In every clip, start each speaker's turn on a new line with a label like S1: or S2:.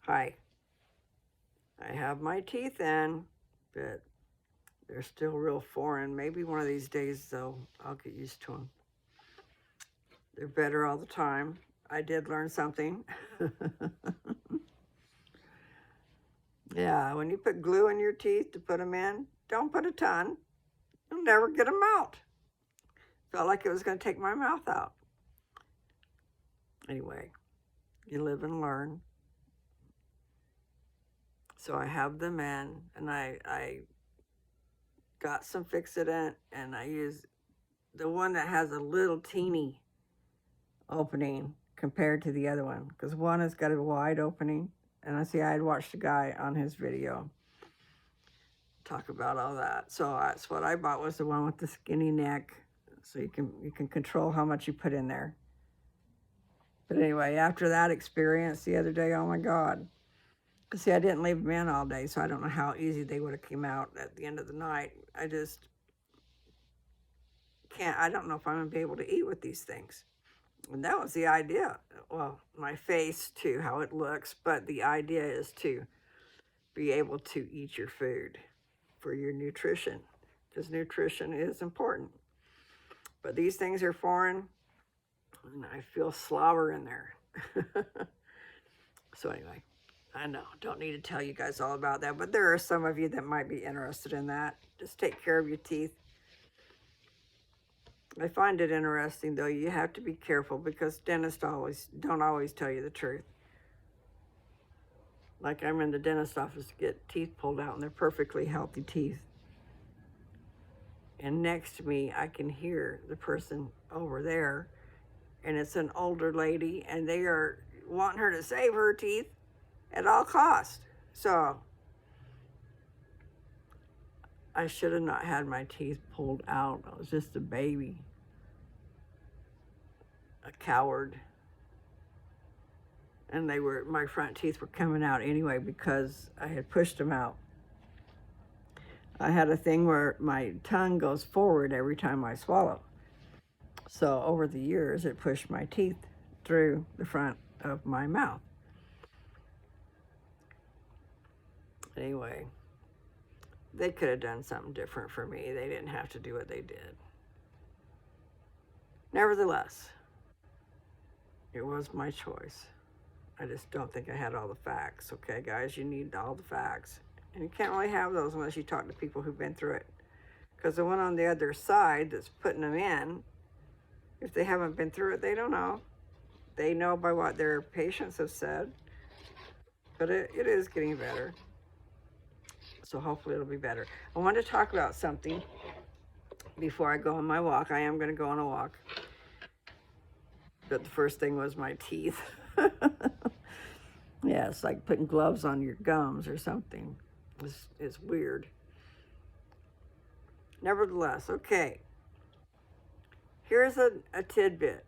S1: Hi. I have my teeth in, but they're still real foreign. Maybe one of these days, though, I'll get used to them. They're better all the time. I did learn something. Yeah, when you put glue in your teeth to put them in, don't put a ton. You'll never get them out. Felt like it was going to take my mouth out. Anyway, you live and learn. So I have them in, and I got some Fix-It-Dent, and I use the one that has a little teeny opening compared to the other one, because one has got a wide opening. And I had watched a guy on his video talk about all that, so that's what I bought, was the one with the skinny neck, so you can control how much you put in there. But anyway, after that experience the other day, oh my God. See, I didn't leave them in all day, so I don't know how easy they would have came out at the end of the night. I just can't, I don't know if I'm going to be able to eat with these things. And that was the idea. Well, my face too, how it looks, but the idea is to be able to eat your food for your nutrition, because nutrition is important. But these things are foreign, and I feel slobber in there. So anyway, I know, don't need to tell you guys all about that, but there are some of you that might be interested in that. Just take care of your teeth. I find it interesting, though. You have to be careful, because dentists don't always tell you the truth. Like, I'm in the dentist office to get teeth pulled out, and they're perfectly healthy teeth. And next to me, I can hear the person over there, and it's an older lady, and they are wanting her to save her teeth at all costs. So I should have not had my teeth pulled out. I was just a baby, a coward. And my front teeth were coming out anyway because I had pushed them out. I had a thing where my tongue goes forward every time I swallow. So over the years, it pushed my teeth through the front of my mouth. Anyway, they could have done something different for me. They didn't have to do what they did. Nevertheless, it was my choice. I just don't think I had all the facts. Okay, guys, you need all the facts. And you can't really have those unless you talk to people who've been through it. Because the one on the other side that's putting them in, if they haven't been through it, they don't know. They know by what their patients have said. But it is getting better. So hopefully it'll be better. I want to talk about something before I go on my walk. I am going to go on a walk. But the first thing was my teeth. Yeah, it's like putting gloves on your gums or something. It's weird. Nevertheless, okay. Here's a tidbit.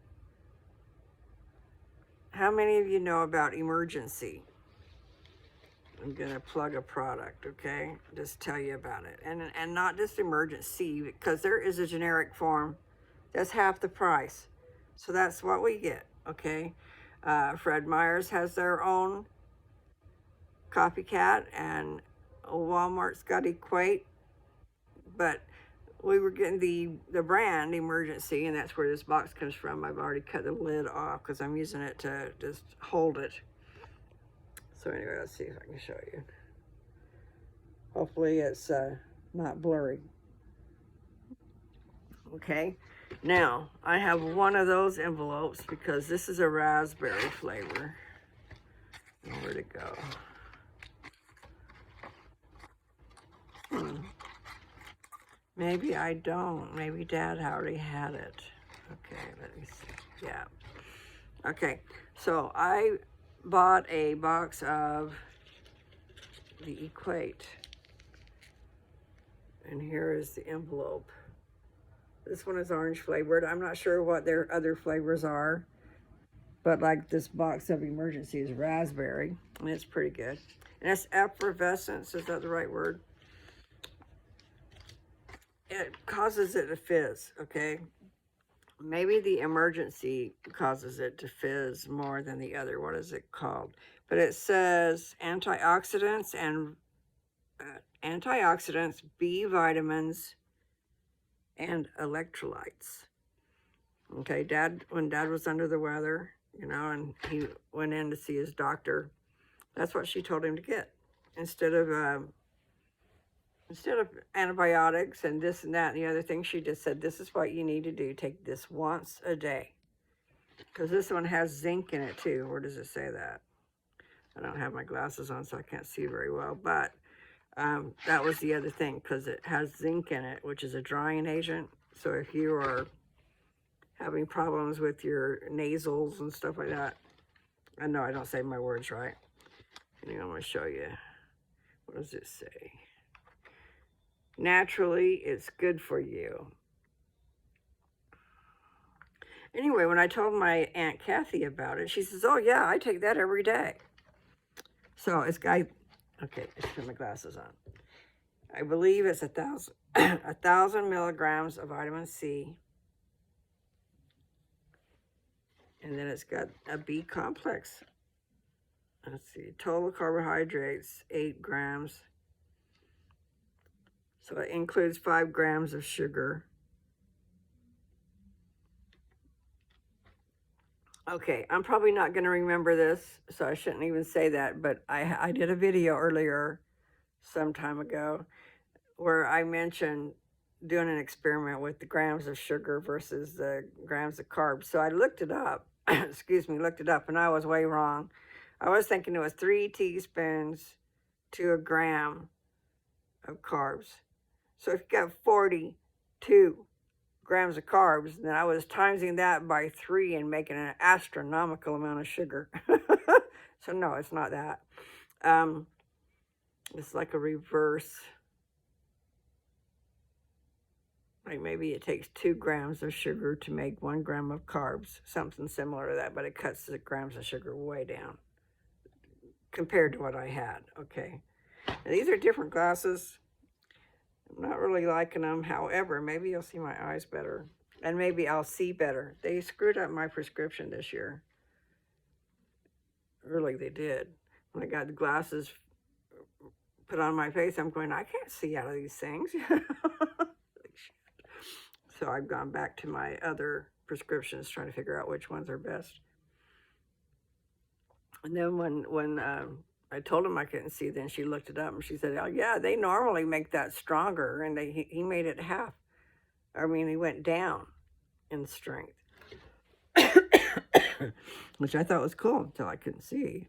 S1: How many of you know about Emergen-C? I'm going to plug a product, okay? Just tell you about it. And not just Emergen-C, because there is a generic form that's half the price. So that's what we get, okay? Fred Meyer's has their own copycat, and Walmart's got Equate. But we were getting the brand Emergen-C, and that's where this box comes from. I've already cut the lid off because I'm using it to just hold it. So anyway, let's see if I can show you. Hopefully it's not blurry. Okay, now I have one of those envelopes because this is a raspberry flavor. Where'd it go? Maybe I don't. Maybe Dad already had it. Okay, let me see. Yeah. Okay, so I bought a box of the Equate. And here is the envelope. This one is orange flavored. I'm not sure what their other flavors are, but like this box of Emergen-C is raspberry, and it's pretty good. And it's effervescence, is that the right word? It causes it to fizz, okay? Maybe the emergency causes it to fizz more than the other. What is it called? But it says antioxidants and antioxidants, B vitamins, and electrolytes. Okay, when Dad was under the weather, and he went in to see his doctor, that's what she told him to get instead of antibiotics and this and that and the other thing. She just said, this is what you need to do. Take this once a day, because this one has zinc in it too. Where does it say that? I don't have my glasses on, so I can't see very well, but that was the other thing, because it has zinc in it, which is a drying agent. So if you are having problems with your nasals and stuff like that, I know I don't say my words right. Anyway, I'm going to show you. What does it say? Naturally, it's good for you. Anyway, when I told my Aunt Kathy about it, she says, oh yeah, I take that every day. So it's got, okay, let's put my glasses on. I believe it's 1,000 milligrams of vitamin C. And then it's got a B complex. Let's see, total carbohydrates, 8 grams. So it includes 5 grams of sugar. Okay, I'm probably not going to remember this, so I shouldn't even say that, but I did a video earlier, some time ago, where I mentioned doing an experiment with the grams of sugar versus the grams of carbs. So I looked it up, looked it up, and I was way wrong. I was thinking it was 3 teaspoons to a gram of carbs. So if you got 42 grams of carbs, then I was timesing that by 3 and making an astronomical amount of sugar. So no, it's not that. It's like a reverse. Like maybe it takes 2 grams of sugar to make 1 gram of carbs, something similar to that, but it cuts the grams of sugar way down compared to what I had. Okay, now, these are different glasses. I'm not really liking them. However, maybe you'll see my eyes better, and maybe I'll see better. They screwed up my prescription this year. Really, they did. When I got the glasses put on my face, I'm going, I can't see out of these things. So I've gone back to my other prescriptions, trying to figure out which ones are best. And then when I told him I couldn't see, then she looked it up and she said, oh yeah, they normally make that stronger, and he made it half. I mean, he went down in strength. Which I thought was cool until I couldn't see.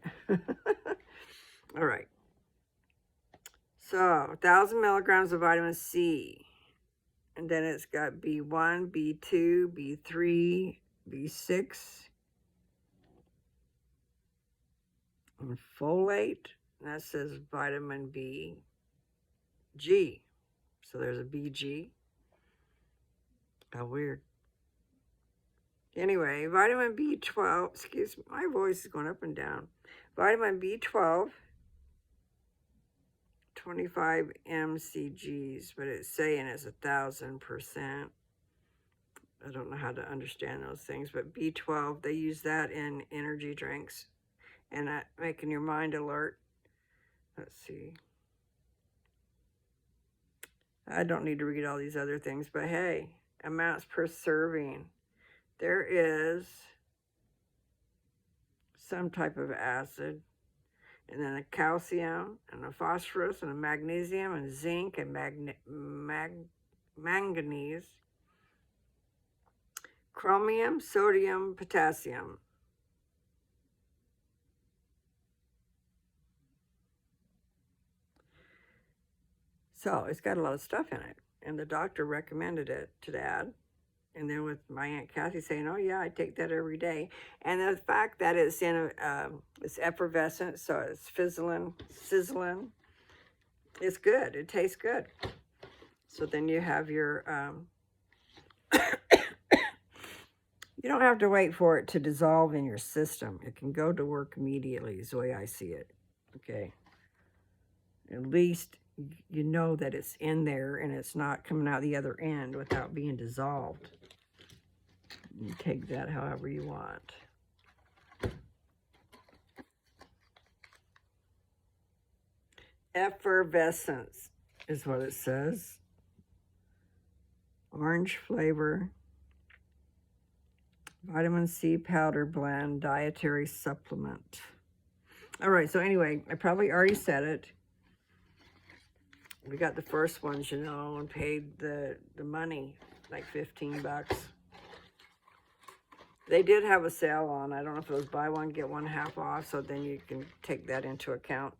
S1: All right. So 1,000 milligrams of vitamin C. And then it's got B1, B2, B3, B6, and folate. And that says vitamin B, G. So there's a BG. How weird. Anyway, vitamin B12, excuse me, my voice is going up and down. Vitamin B12, 25 mcgs, but it's saying it's 1,000%. I don't know how to understand those things, but B12, they use that in energy drinks and making your mind alert. Let's see. I don't need to read all these other things, but hey, amounts per serving. There is some type of acid, and then a calcium, and a phosphorus, and a magnesium, and zinc, and manganese, chromium, sodium, potassium. So it's got a lot of stuff in it, and the doctor recommended it to Dad. And then with my Aunt Kathy saying, oh yeah, I take that every day. And the fact that it's in it's effervescent, so it's sizzling, it's good. It tastes good. So then you have your, you don't have to wait for it to dissolve in your system. It can go to work immediately is the way I see it. Okay. At least you know that it's in there and it's not coming out the other end without being dissolved. You take that however you want. Effervescence is what it says. Orange flavor. Vitamin C powder blend, dietary supplement. All right, so anyway, I probably already said it. We got the first ones, and paid the money, like $15. They did have a sale on. I don't know if it was buy one, get one half off, so then you can take that into account.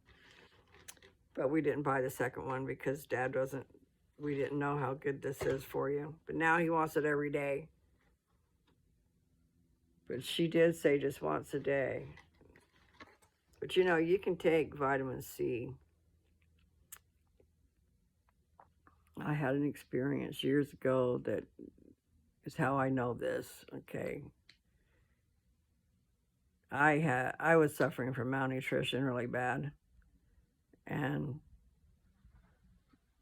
S1: But we didn't buy the second one because we didn't know how good this is for you. But now he wants it every day. But she did say just once a day. But you can take vitamin C. I had an experience years ago that is how I know this, okay? I was suffering from malnutrition really bad. And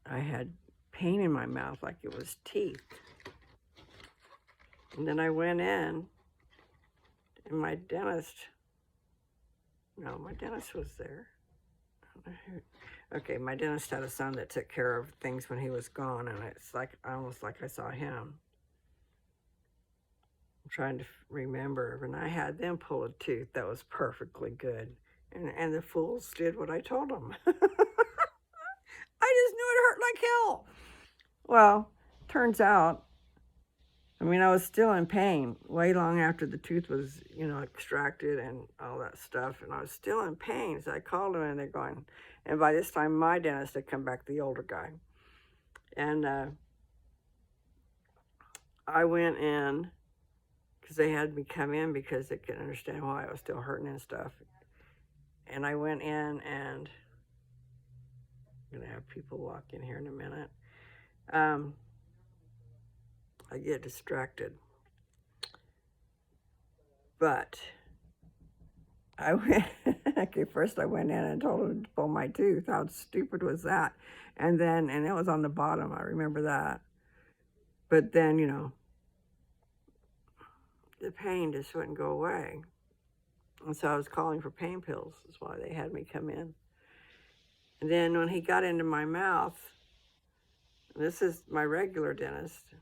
S1: I had pain in my mouth like it was teeth. And then I went in, and my dentist was there. Okay, my dentist had a son that took care of things when he was gone, and it's almost like I saw him. I'm trying to remember, and I had them pull a tooth that was perfectly good, and the fools did what I told them. I just knew it hurt like hell. Well, turns out, I was still in pain way long after the tooth was, extracted and all that stuff. And I was still in pain. So I called them and they're going, and by this time my dentist had come back, the older guy. And I went in because they had me come in because they couldn't understand why I was still hurting and stuff. And I went in and I'm going to have people walk in here in a minute. I get distracted. But I went, okay, first I went in and told him to pull my tooth. How stupid was that? And it was on the bottom, I remember that. But then, the pain just wouldn't go away. And so I was calling for pain pills, is why they had me come in. And then when he got into my mouth, this is my regular dentist,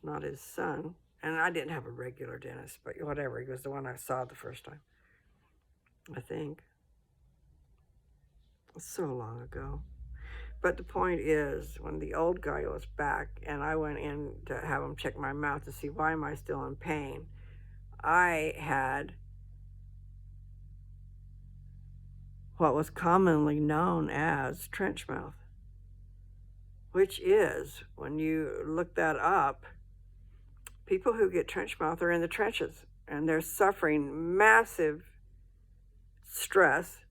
S1: not his son. And I didn't have a regular dentist, but whatever. He was the one I saw the first time, I think. So long ago. But the point is, when the old guy was back and I went in to have him check my mouth to see why am I still in pain, I had what was commonly known as trench mouth, which is, when you look that up, people who get trench mouth are in the trenches and they're suffering massive stress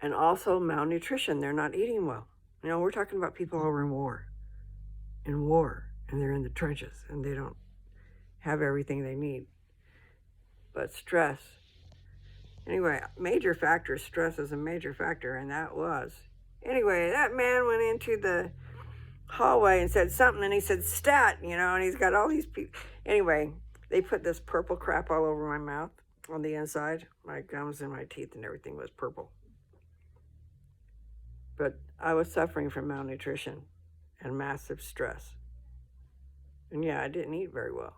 S1: and also malnutrition. They're not eating well. We're talking about people who are in war, and they're in the trenches and they don't have everything they need. But stress, anyway, major factor, stress is a major factor, and that was. Anyway, that man went into the hallway and said something, and he said stat, and he's got all these people. Anyway, they put this purple crap all over my mouth on the inside. My gums and my teeth and everything was purple. But I was suffering from malnutrition and massive stress. And yeah, I didn't eat very well.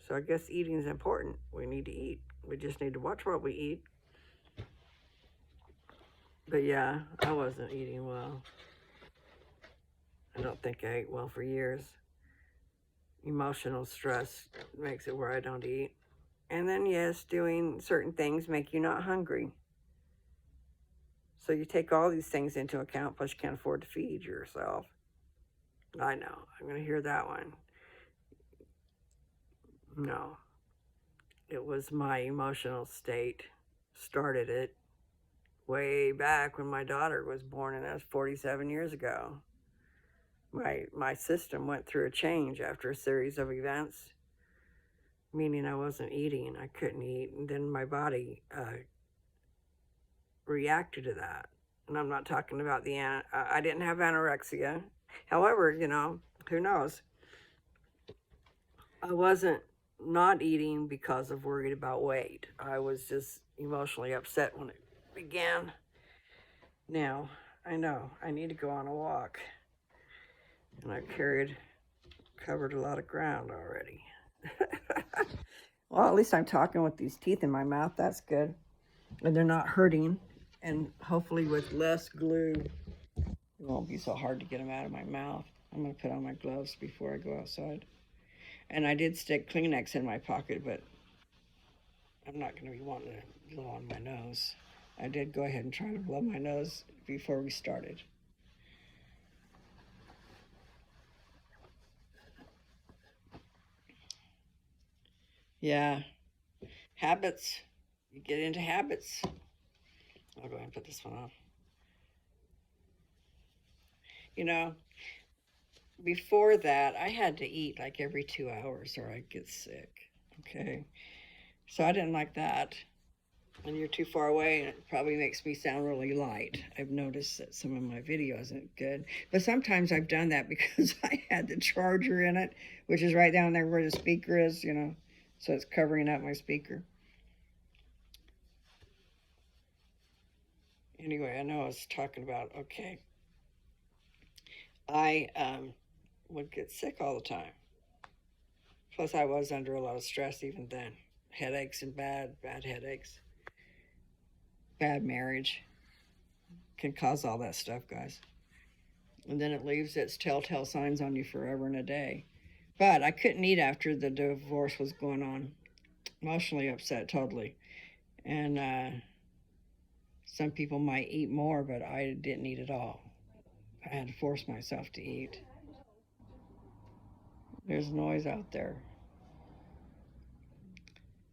S1: So I guess eating is important. We need to eat. We just need to watch what we eat. But yeah, I wasn't eating well. I don't think I ate well for years. Emotional stress makes it where I don't eat. And then yes, doing certain things make you not hungry. So you take all these things into account, plus you can't afford to feed yourself. I know, I'm going to hear that one. No, it was my emotional state started it way back when my daughter was born, and that was 47 years ago. My system went through a change after a series of events, meaning I wasn't eating, I couldn't eat, and then my body reacted to that. And I'm not talking about I didn't have anorexia. However, who knows? I wasn't not eating because of worried about weight. I was just emotionally upset when it began. Now, I know I need to go on a walk. And I've covered a lot of ground already. Well, at least I'm talking with these teeth in my mouth. That's good. And they're not hurting. And hopefully with less glue, it won't be so hard to get them out of my mouth. I'm going to put on my gloves before I go outside. And I did stick Kleenex in my pocket, but I'm not going to be wanting to blow on my nose. I did go ahead and try to blow my nose before we started. Yeah, habits. You get into habits. I'll go ahead and put this one off. You know, before that, I had to eat like every 2 hours or I'd get sick. Okay. So I didn't like that. And you're too far away, and it probably makes me sound really light. I've noticed that some of my video isn't good. But sometimes I've done that because I had the charger in it, which is right down there where the speaker is, you know. So it's covering up my speaker. Anyway, I know I was talking about, okay. I would get sick all the time. Plus, I was under a lot of stress even then. Headaches and bad headaches. Bad marriage can cause all that stuff, guys. And then it leaves its telltale signs on you forever and a day. But I couldn't eat after the divorce was going on. Emotionally upset, totally. And some people might eat more, but I didn't eat at all. I had to force myself to eat. There's noise out there.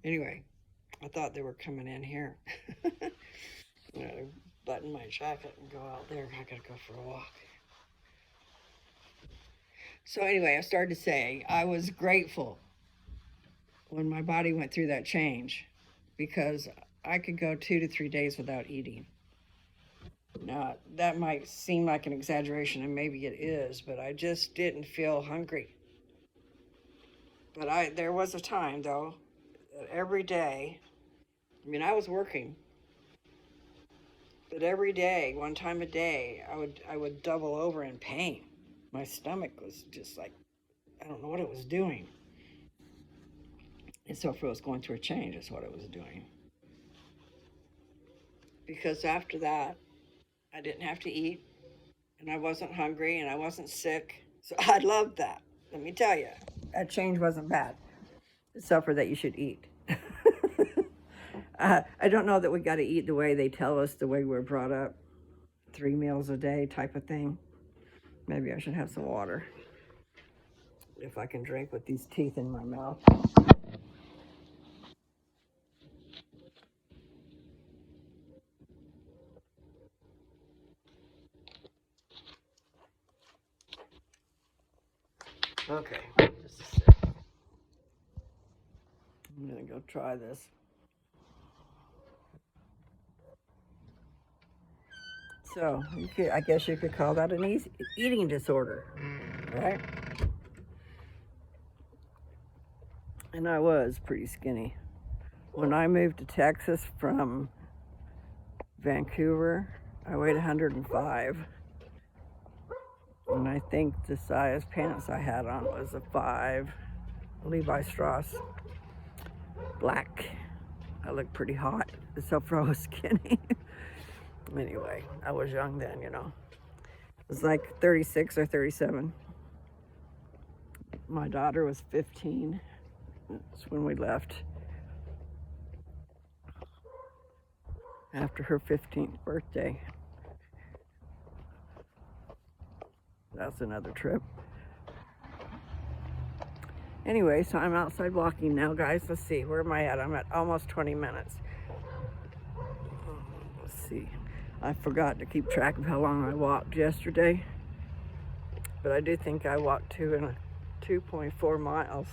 S1: Anyway, I thought they were coming in here. Button my jacket and go out there. I gotta go for a walk. So anyway, I started to say I was grateful when my body went through that change because I could go 2 to 3 days without eating. Now, that might seem like an exaggeration, and maybe it is, but I just didn't feel hungry. But there was a time, though, that every day, I mean, I was working, but every day, one time a day, I would double over in pain. My stomach was just like, I don't know what it was doing. And so if it was going through a change, that's what it was doing. Because after that, I didn't have to eat, and I wasn't hungry, and I wasn't sick. So I loved that. Let me tell you, that change wasn't bad. Except for that you should eat. I don't know that we got to eat the way they tell us, the way we're brought up, 3 meals a day type of thing. Maybe I should have some water. If I can drink with these teeth in my mouth. Okay, just a sec. I'm gonna go try this. So, I guess you could call that an eating disorder, right? And I was pretty skinny. When I moved to Texas from Vancouver, I weighed 105. And I think the size pants I had on was a 5 Levi Strauss black. I looked pretty hot, except for I was skinny. Anyway, I was young then, you know. It was like 36 or 37. My daughter was 15. That's when we left. After her 15th birthday. That's another trip. Anyway, so I'm outside walking now, guys. Let's see, where am I at? I'm at almost 20 minutes. Let's see. I forgot to keep track of how long I walked yesterday, but I do think I walked 2.4 miles,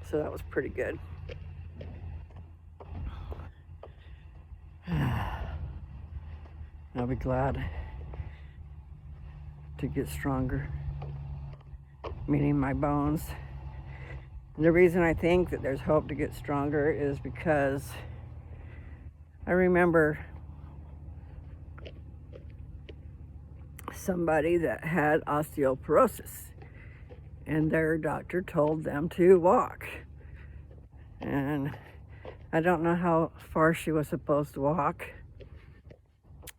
S1: so that was pretty good. I'll be glad to get stronger, meaning my bones. And the reason I think that there's hope to get stronger is because I remember somebody that had osteoporosis, and their doctor told them to walk. And I don't know how far she was supposed to walk,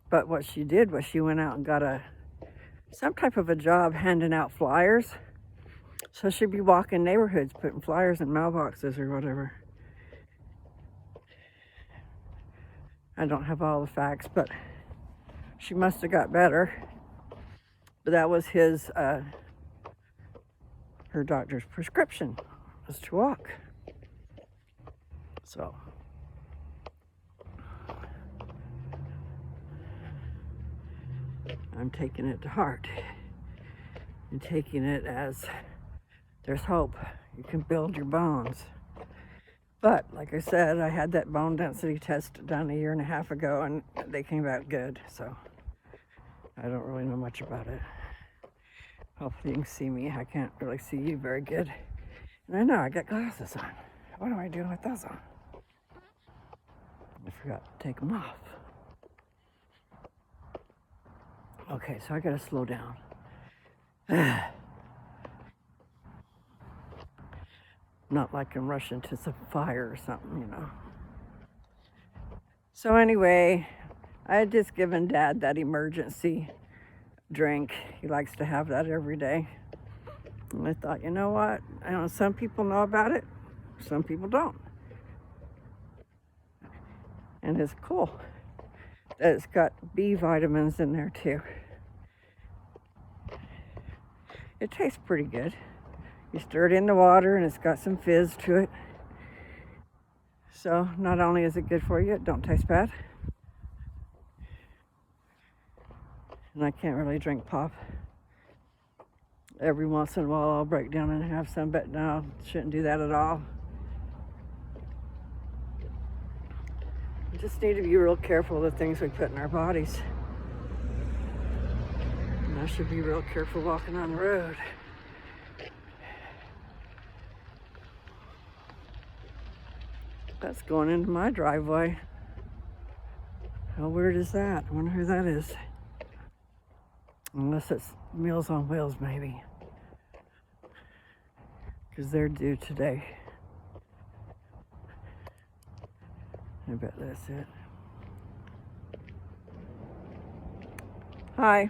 S1: but what she did was she went out and got some type of a job handing out flyers. So she'd be walking neighborhoods, putting flyers in mailboxes or whatever. I don't have all the facts, but she must have got better. But that was her doctor's prescription, was to walk. So I'm taking it to heart and taking it as there's hope. You can build your bones. But like I said, I had that bone density test done 1.5 years ago, and they came back good. So I don't really know much about it. Hopefully you can see me. I can't really see you very good. And I know I got glasses on. What am I doing with those on? I forgot to take them off. Okay, so I gotta slow down. Not like I'm rushing to some fire or something, you know. So anyway, I had just given Dad that emergency drink. He likes to have that every day. And I thought, you know what? I know some people know about it, some people don't. And it's cool that it's got B vitamins in there too. It tastes pretty good. You stir it in the water and it's got some fizz to it. So not only is it good for you, it don't taste bad. And I can't really drink pop. Every once in a while I'll break down and have some, but no, shouldn't do that at all. We just need to be real careful of the things we put in our bodies. And I should be real careful walking on the road. That's going into my driveway. How weird is that? I wonder who that is. Unless it's Meals on Wheels, maybe. Because they're due today. I bet that's it. Hi.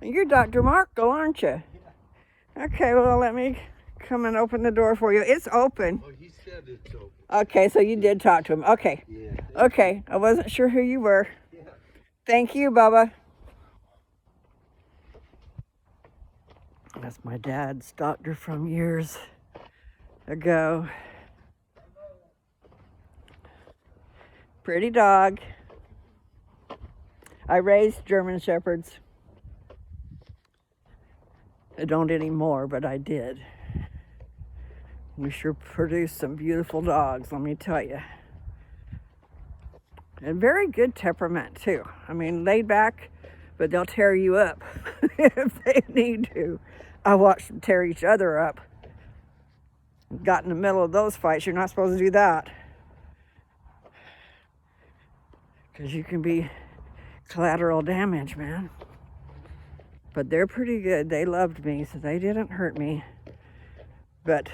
S1: You're Dr. Markle, aren't you? Okay, well, let me come and open the door for you. It's open.
S2: Oh, he said it's open.
S1: Okay, so you did talk to him. Okay.
S2: Yeah.
S1: Okay, I wasn't sure who you were.
S2: Yeah.
S1: Thank you, Bubba. That's my dad's doctor from years ago. Pretty dog. I raised German Shepherds. I don't anymore, but I did. We sure produced some beautiful dogs, let me tell you. And very good temperament, too. I mean, laid back, but they'll tear you up if they need to. I watched them tear each other up. Got in the middle of those fights. You're not supposed to do that. Because you can be collateral damage, man. But they're pretty good. They loved me, so they didn't hurt me. But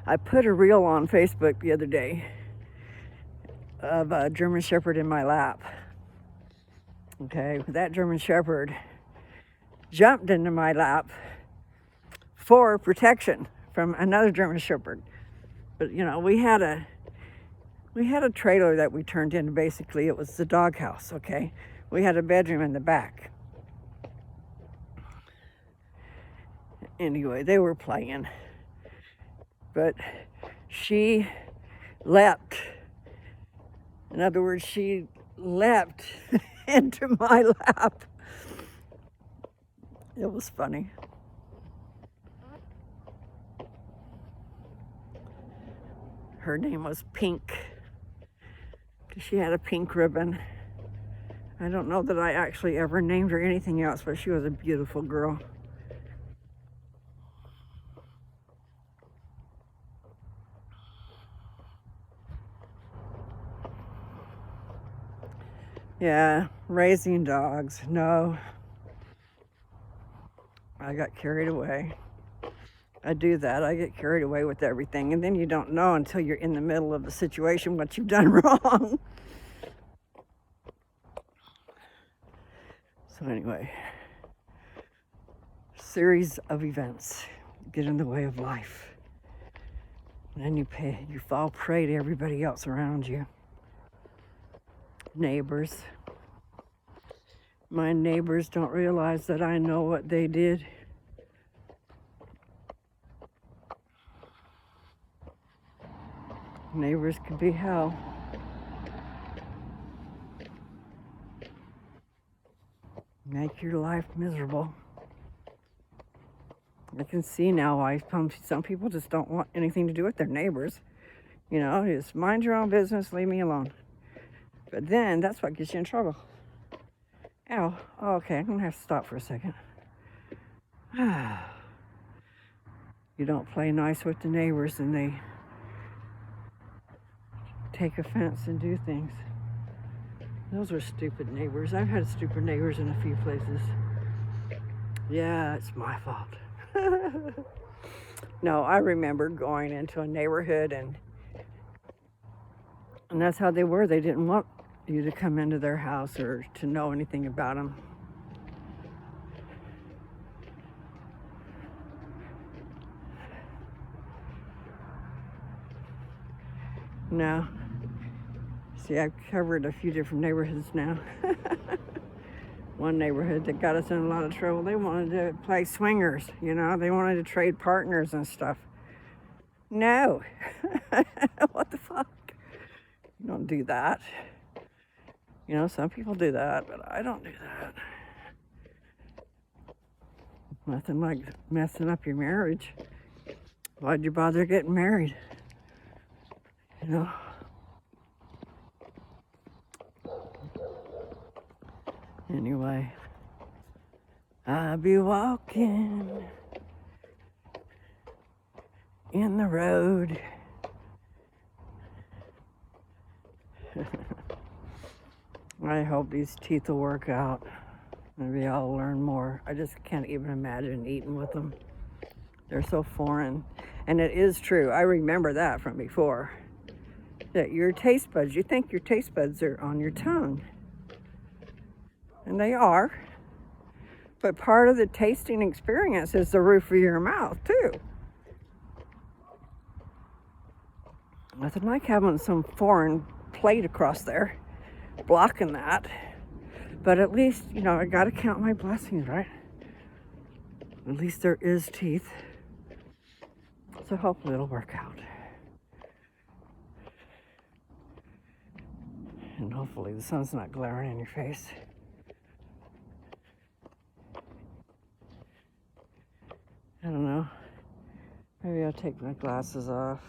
S1: I put a reel on Facebook the other day of a German Shepherd in my lap. Okay, that German Shepherd jumped into my lap for protection from another German Shepherd. But you know, we had a trailer that we turned into. Basically, it was the doghouse. Okay, we had a bedroom in the back. Anyway, they were playing, but she leapt. In other words, she leapt into my lap. It was funny. Her name was Pink. She had a pink ribbon I don't know that I actually ever named her anything else, but she was a beautiful girl. Yeah, raising dogs. No, I got carried away. I do that. I get carried away with everything. And then you don't know until you're in the middle of the situation what you've done wrong. So anyway, series of events get in the way of life. And then you fall prey to everybody else around you. Neighbors. My neighbors don't realize that I know what they did. Neighbors can be hell. Make your life miserable. I can see now why some people just don't want anything to do with their neighbors. You know, just mind your own business, leave me alone. But then that's what gets you in trouble. Ow. Oh, okay, I'm gonna have to stop for a second. You don't play nice with the neighbors and they take offense and do things. Those are stupid neighbors. I've had stupid neighbors in a few places. Yeah, it's my fault. No, I remember going into a neighborhood and that's how they were. They didn't want you to come into their house or to know anything about them. No. See, I've covered a few different neighborhoods now. One neighborhood that got us in a lot of trouble, they wanted to play swingers, you know, they wanted to trade partners and stuff. No. What the fuck? You don't do that. You know, some people do that, but I don't do that. Nothing like messing up your marriage. Why'd you bother getting married? You know? Anyway, I'll be walking in the road. I hope these teeth will work out. Maybe I'll learn more. I just can't even imagine eating with them. They're so foreign. And it is true. I remember that from before. That your taste buds, you think your taste buds are on your tongue. And they are. But part of the tasting experience is the roof of your mouth, too. Nothing like having some foreign plate across there, blocking that. But at least, you know, I gotta count my blessings, right? At least there is teeth. So hopefully it'll work out. And hopefully the sun's not glaring in your face. I don't know. Maybe I'll take my glasses off.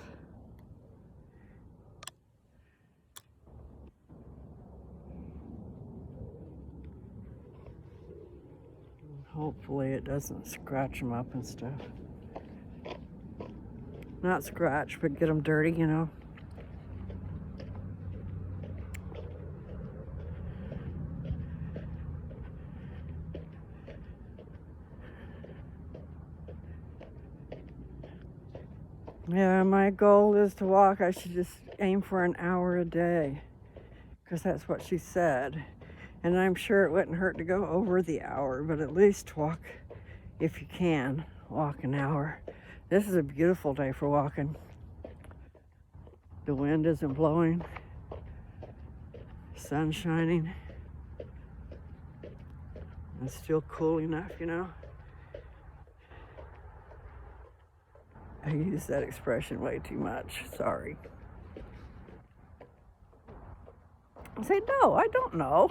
S1: Hopefully it doesn't scratch them up and stuff. Not scratch, but get them dirty, you know. Yeah, my goal is to walk. I should just aim for an hour a day, because that's what she said. And I'm sure it wouldn't hurt to go over the hour, but at least walk, if you can, walk an hour. This is a beautiful day for walking. The wind isn't blowing. Sun's shining. It's still cool enough, you know. I use that expression way too much. Sorry. I say, no, I don't know.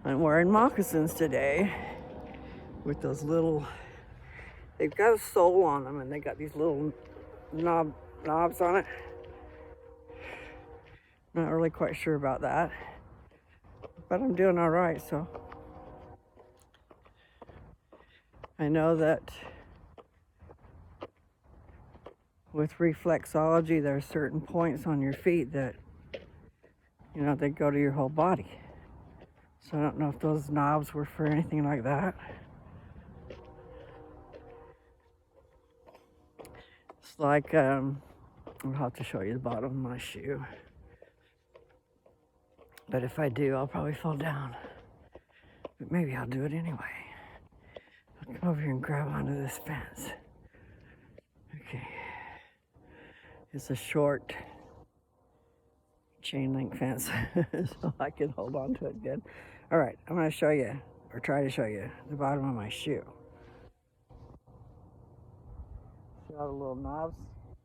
S1: I'm wearing moccasins today with those little, they've got a sole on them and they got these little knobs on it. Not really quite sure about that, but I'm doing all right. So I know that with reflexology, there are certain points on your feet that, they go to your whole body. So I don't know if those knobs were for anything like that. It's like, I'll have to show you the bottom of my shoe. But if I do, I'll probably fall down. But maybe I'll do it anyway. I'll come over here and grab onto this fence. Okay. It's a short chain link fence, so I can hold on to it good. All right, I'm going to show you, or try to show you, the bottom of my shoe. See all the little knobs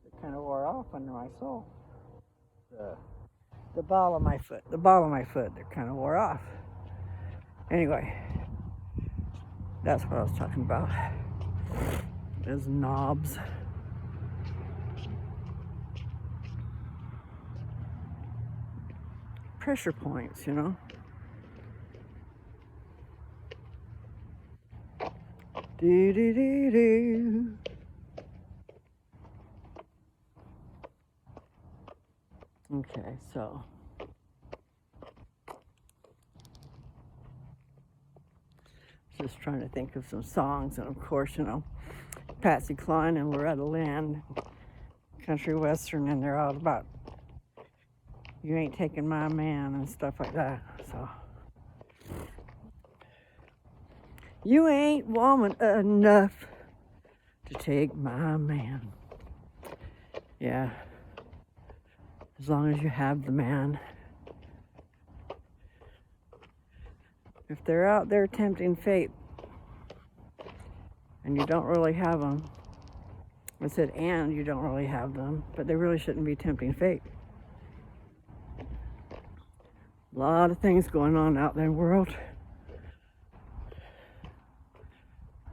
S1: that kind of wore off under my sole? The ball of my foot, that kind of wore off. Anyway, that's what I was talking about. Those knobs. Pressure points, Do do do do. Okay, so just trying to think of some songs, and of course, Patsy Cline and Loretta Lynn, country western, and they're all about "You ain't taking my man" and stuff like that. So, you ain't woman enough to take my man. Yeah, as long as you have the man. If they're out there tempting fate and you don't really have them, I said, and you don't really have them, but they really shouldn't be tempting fate. A lot of things going on out there in the world.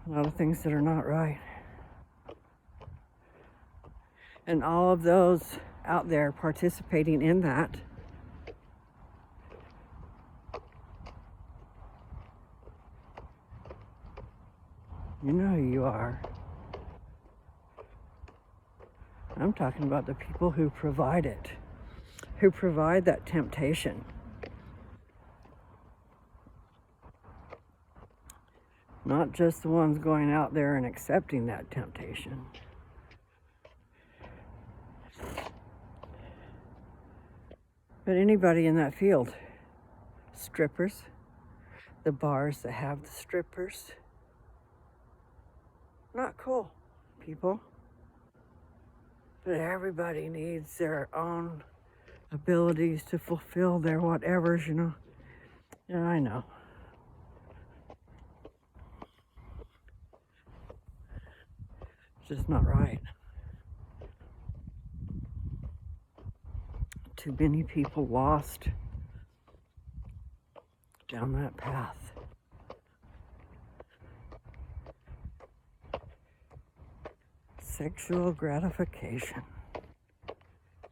S1: A lot of things that are not right. And all of those out there participating in that you know who you are. I'm talking about the people who provide it, who provide that temptation. Not just the ones going out there and accepting that temptation. But anybody in that field. Strippers, the bars that have the strippers. Not cool, people. But everybody needs their own abilities to fulfill their whatevers, Yeah, I know. It's just not right. Too many people lost down that path. Sexual gratification.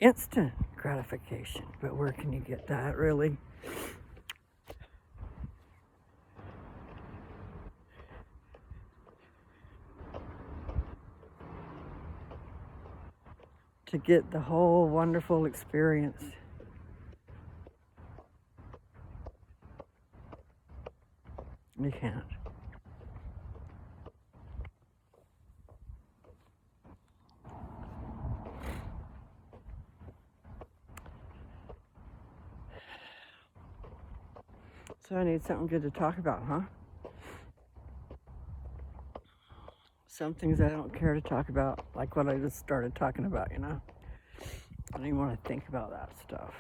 S1: Instant gratification. But where can you get that, really? To get the whole wonderful experience. You can't. So I need something good to talk about, huh? Some things I don't care to talk about, like what I just started talking about, I don't even want to think about that stuff.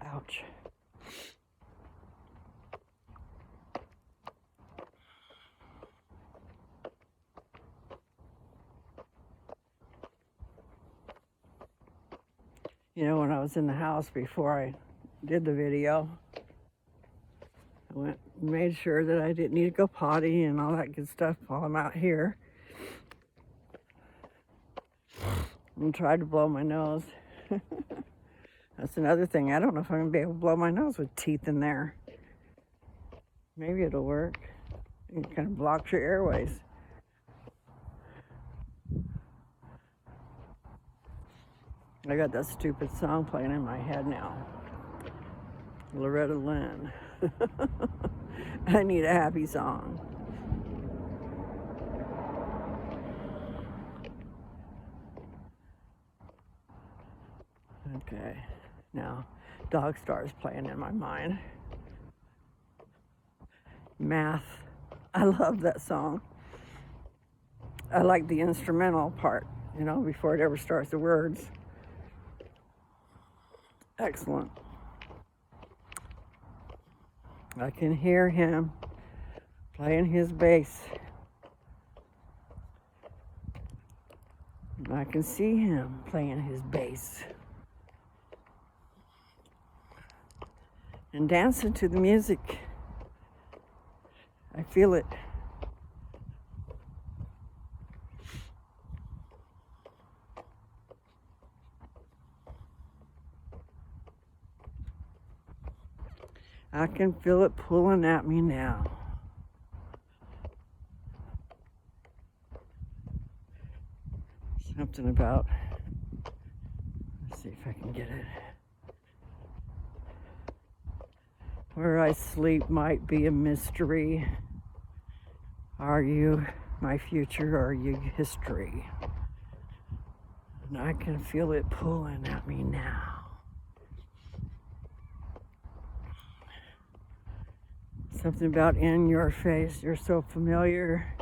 S1: Ouch. When I was in the house before I did the video, I went made sure that I didn't need to go potty and all that good stuff while I'm out here. And tried to blow my nose. That's another thing. I don't know if I'm going to be able to blow my nose with teeth in there. Maybe it'll work. It kind of blocks your airways. I got that stupid song playing in my head now. Loretta Lynn. I need a happy song. Okay, now Dog Star is playing in my mind. Math. I love that song. I like the instrumental part, before it ever starts the words. Excellent. I can hear him playing his bass. I can see him playing his bass. And dancing to the music. I feel it. I can feel it pulling at me now. Something about, let's see if I can get it. Where I sleep might be a mystery. Are you my future or are you history? And I can feel it pulling at me now. Something about in your face, you're so familiar.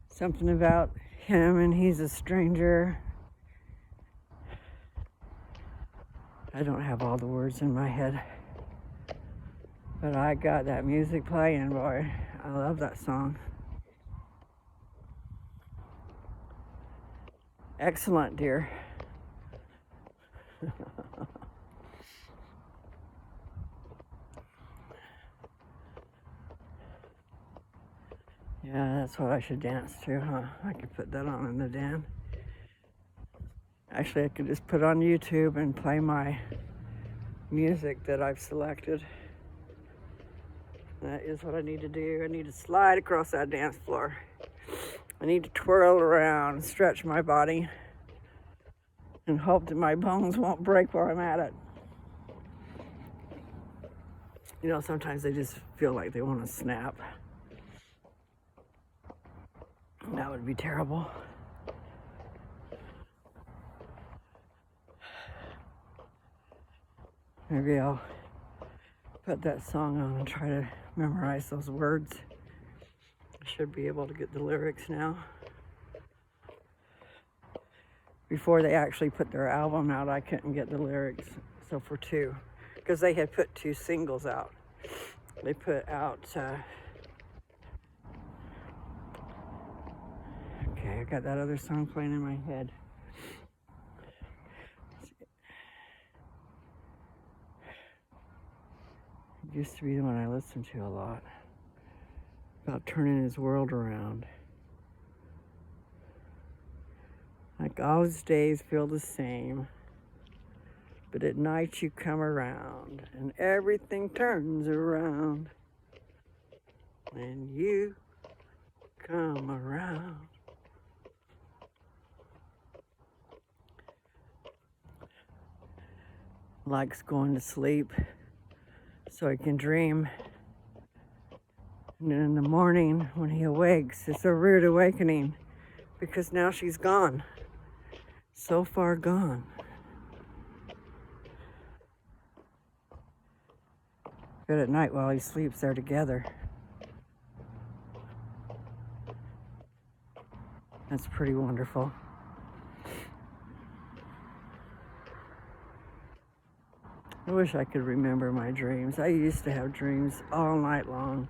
S1: Something about him and he's a stranger. I don't have all the words in my head. But I got that music playing, boy. I love that song. Excellent, dear. Yeah, that's what I should dance to, huh? I could put that on in the den. Actually, I could just put on YouTube and play my music that I've selected. That is what I need to do. I need to slide across that dance floor. I need to twirl around, stretch my body, and hope that my bones won't break while I'm at it. Sometimes they just feel like they want to snap. That would be terrible. Maybe I'll put that song on and try to memorize those words. I should be able to get the lyrics now. Before they actually put their album out, I couldn't get the lyrics, so for two, because they had put 2 singles out. They put out, okay, I got that other song playing in my head. It used to be the one I listened to a lot, about turning his world around. Like all his days feel the same, but at night you come around and everything turns around when you come around. Likes going to sleep so he can dream. And then in the morning when he awakes, it's a rude awakening because now she's gone. So far gone. But at night while he sleeps, they're together. That's pretty wonderful. I wish I could remember my dreams. I used to have dreams all night long.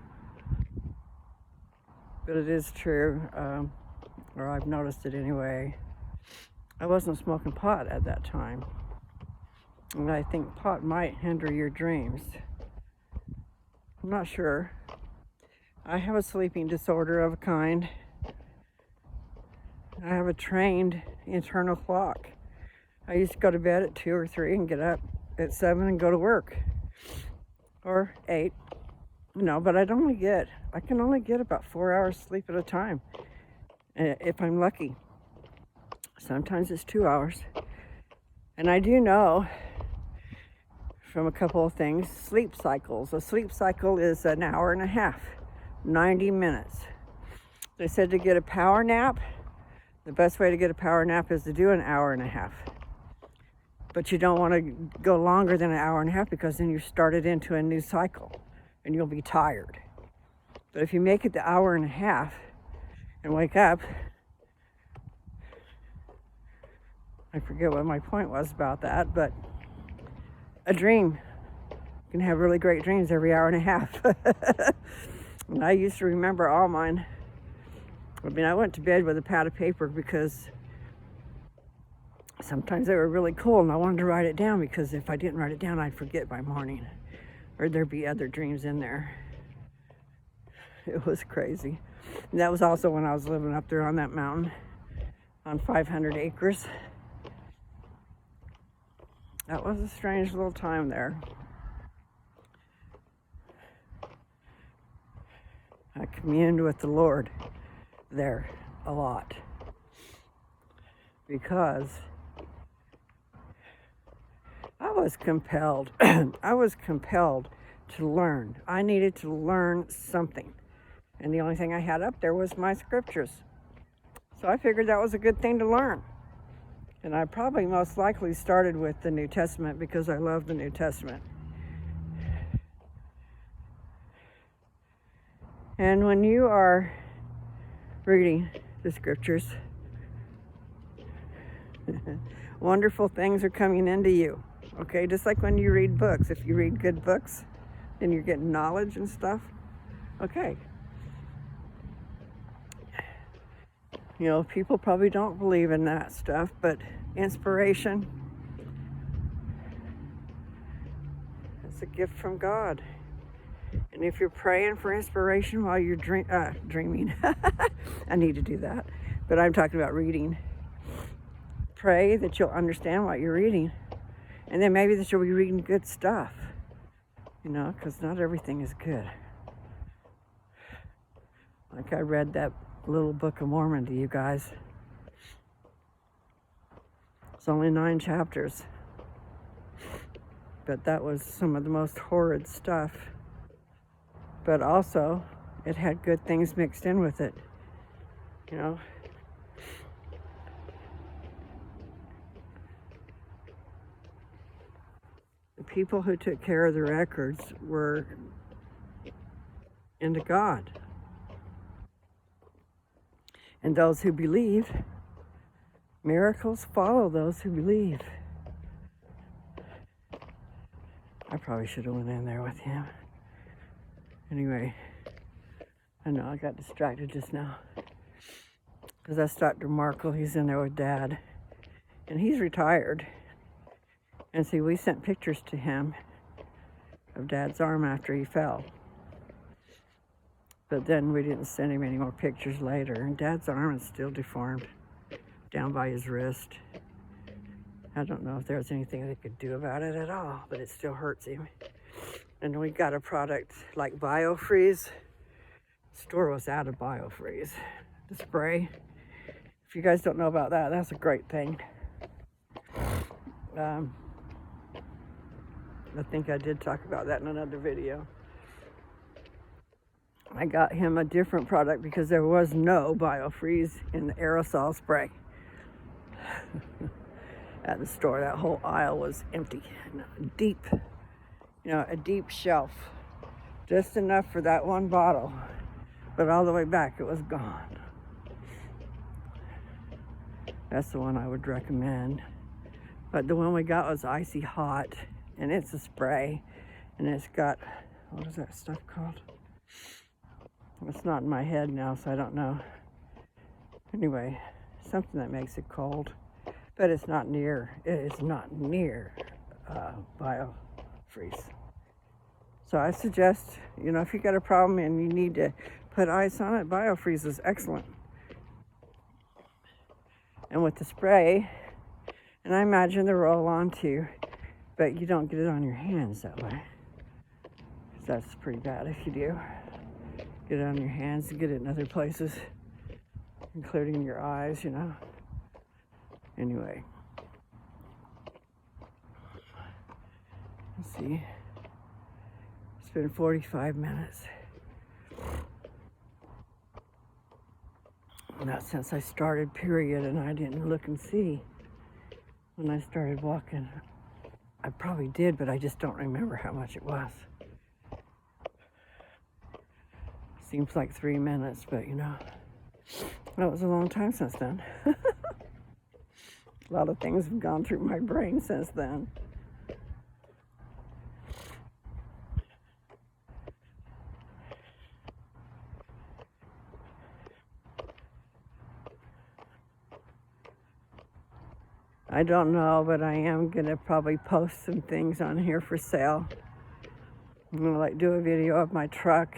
S1: But it is true, or I've noticed it anyway. I wasn't smoking pot at that time. And I think pot might hinder your dreams. I'm not sure. I have a sleeping disorder of a kind. I have a trained internal clock. I used to go to bed at 2 or 3 and get up at 7 and go to work. Or 8. But I can only get about 4 hours sleep at a time. If I'm lucky. Sometimes it's 2 hours. And I do know from a couple of things, sleep cycles. A sleep cycle is an hour and a half, 90 minutes. They said to get a power nap, the best way to get a power nap is to do an hour and a half. But you don't want to go longer than an hour and a half because then you started into a new cycle and you'll be tired. But if you make it the hour and a half and wake up, I forget what my point was about that, but a dream. You can have really great dreams every hour and a half. And I used to remember all mine. I went to bed with a pad of paper because sometimes they were really cool and I wanted to write it down because if I didn't write it down, I'd forget by morning or there'd be other dreams in there. It was crazy. And that was also when I was living up there on that mountain on 500 acres. That was a strange little time there. I communed with the Lord there a lot because I was compelled. I was compelled to learn. I needed to learn something. And the only thing I had up there was my scriptures. So I figured that was a good thing to learn. And I probably most likely started with the New Testament because I love the New Testament. And when you are reading the scriptures, wonderful things are coming into you. Okay, just like when you read books. If you read good books, then you're getting knowledge and stuff. Okay. People probably don't believe in that stuff, but inspiration, it's a gift from God. And if you're praying for inspiration while you're dreaming, I need to do that, but I'm talking about reading. Pray that you'll understand what you're reading, and then maybe that you'll be reading good stuff, because not everything is good. Like I read that little Book of Mormon to you guys. It's only 9 chapters, but that was some of the most horrid stuff. But also, it had good things mixed in with it, The people who took care of the records were into God. And those who believe, miracles follow those who believe. I probably should have went in there with him. Anyway, I know I got distracted just now. Because that's Dr. Markle, he's in there with Dad. And he's retired. And see, we sent pictures to him of Dad's arm after he fell. But then we didn't send him any more pictures later. And Dad's arm is still deformed down by his wrist. I don't know if there was anything they could do about it at all, but it still hurts him. And we got a product like BioFreeze. The store was out of BioFreeze, the spray. If you guys don't know about that, that's a great thing. I think I did talk about that in another video. I got him a different product because there was no BioFreeze in the aerosol spray. At the store, that whole aisle was empty. Deep, a deep shelf. Just enough for that one bottle. But all the way back, it was gone. That's the one I would recommend. But the one we got was Icy Hot. And it's a spray. And it's got, what is that stuff called? It's not in my head now, so I don't know. Anyway, something that makes it cold. But it is not near BioFreeze. So I suggest, if you got a problem and you need to put ice on it, BioFreeze is excellent. And with the spray, and I imagine the roll-on too, but you don't get it on your hands that way. That's pretty bad if you do. Get it on your hands and get it in other places, including your eyes, Anyway. Let's see. It's been 45 minutes. Not since I started, period, and I didn't look and see when I started walking. I probably did, but I just don't remember how much it was. Seems like 3 minutes, but that was a long time since then. A lot of things have gone through my brain since then. I don't know, but I am gonna probably post some things on here for sale. I'm gonna do a video of my truck,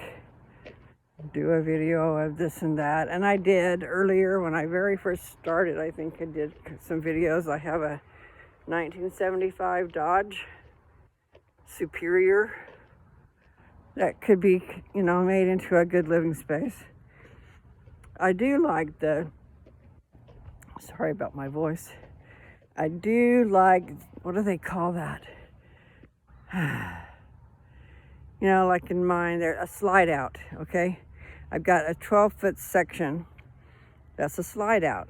S1: do a video of this and that. And I did earlier when I very first started. I think I did some videos. I have a 1975 Dodge Superior that could be, made into a good living space. I do like sorry about my voice. I do like, what do they call that? Like in mine, there's a slide out, okay? I've got a 12-foot section that's a slide out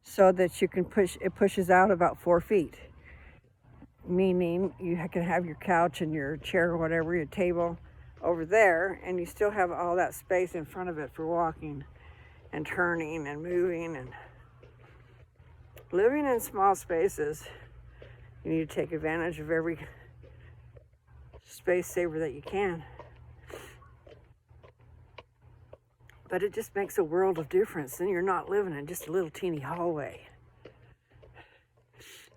S1: so that you can it pushes out about 4 feet. Meaning you can have your couch and your chair or whatever, your table over there, and you still have all that space in front of it for walking and turning and moving and living in small spaces. You need to take advantage of every space saver that you can. But it just makes a world of difference. Then you're not living in just a little teeny hallway.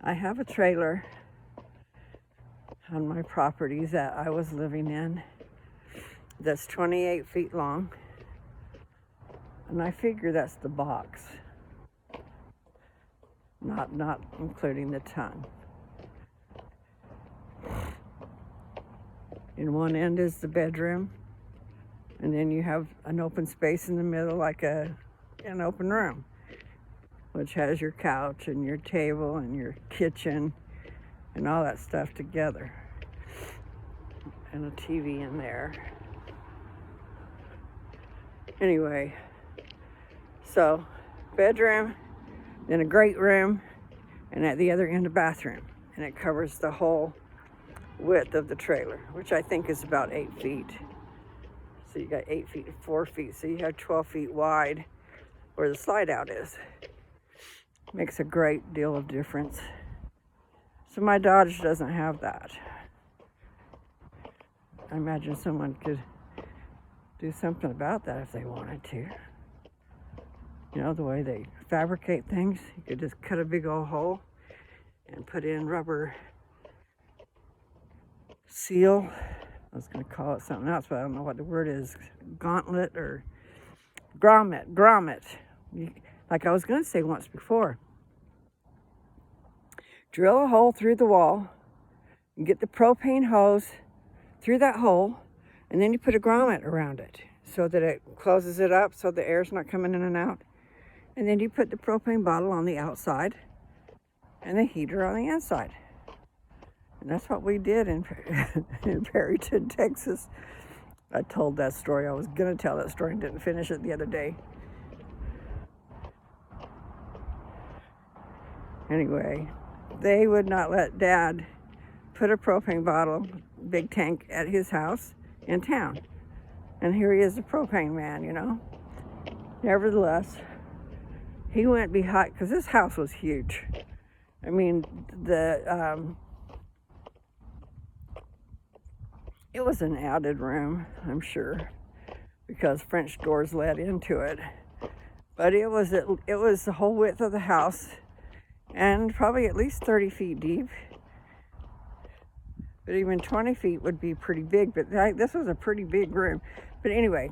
S1: I have a trailer on my property that I was living in that's 28 feet long. And I figure that's the box. Not including the tongue. In one end is the bedroom, and then you have an open space in the middle, like an open room, which has your couch and your table and your kitchen and all that stuff together, and a TV in there. Anyway, so bedroom, then a great room, and at the other end a bathroom, and it covers the whole width of the trailer, which I think is about 8 feet. So you got 8 feet and 4 feet, so you have 12 feet wide where the slide out is. Makes a great deal of difference. So my Dodge doesn't have that. I imagine someone could do something about that if they wanted to. The way they fabricate things, you could just cut a big old hole and put in rubber seal. I was going to call it something else, but I don't know what the word is. Gauntlet or grommet. Like I was going to say once before. Drill a hole through the wall and get the propane hose through that hole, and then you put a grommet around it so that it closes it up so the air's not coming in and out. And then you put the propane bottle on the outside and the heater on the inside. And that's what we did in Perryton, Texas. I told that story. I was going to tell that story and didn't finish it the other day. Anyway, they would not let Dad put a propane bottle, big tank, at his house in town. And here he is, a propane man, Nevertheless, he went behind, because this house was huge. I mean, it was an added room, I'm sure, because French doors led into it. But it was the whole width of the house, and probably at least 30 feet deep. But even 20 feet would be pretty big, but this was a pretty big room. But anyway,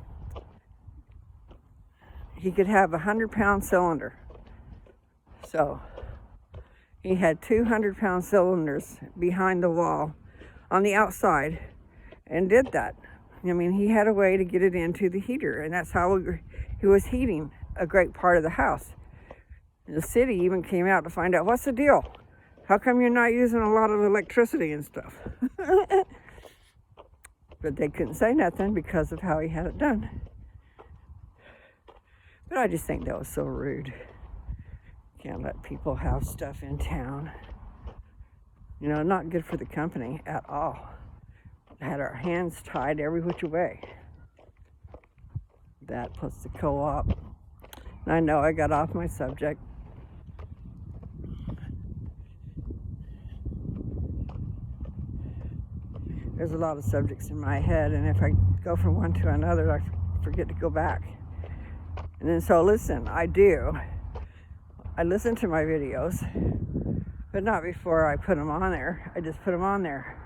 S1: he could have a 100-pound cylinder. So he had 200-pound cylinders behind the wall on the outside and did that. I mean, he had a way to get it into the heater, and that's how he was heating a great part of the house. The city even came out to find out, what's the deal? How come you're not using a lot of electricity and stuff? But they couldn't say nothing because of how he had it done. But I just think that was so rude. Can't let people have stuff in town. You know, not good for the company at all. Had our hands tied every which way. That plus the co-op. And I know I got off my subject. There's a lot of subjects in my head, and if I go from one to another, I forget to go back. And then so listen, I listen to my videos, but not before I put them on there. I just put them on there.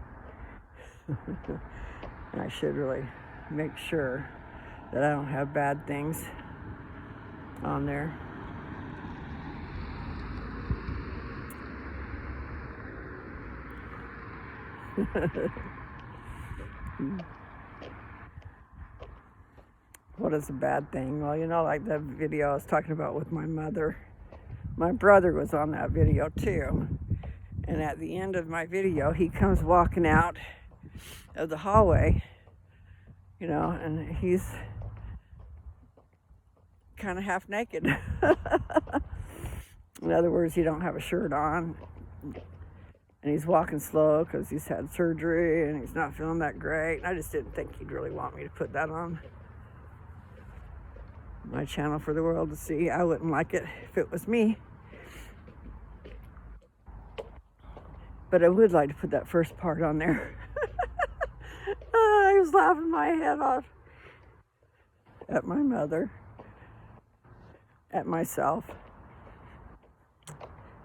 S1: And I should really make sure that I don't have bad things on there. What is a bad thing? Well, you know, like the video I was talking about with my mother. My brother was on that video too. And at the end of my video, he comes walking out of the hallway, you know, and he's kind of half naked. In other words, he don't have a shirt on. And he's walking slow because he's had surgery and he's not feeling that great. And I just didn't think he'd really want me to put that on my channel for the world to see. I wouldn't like it if it was me. But I would like to put that first part on there. I was laughing my head off at my mother, at myself.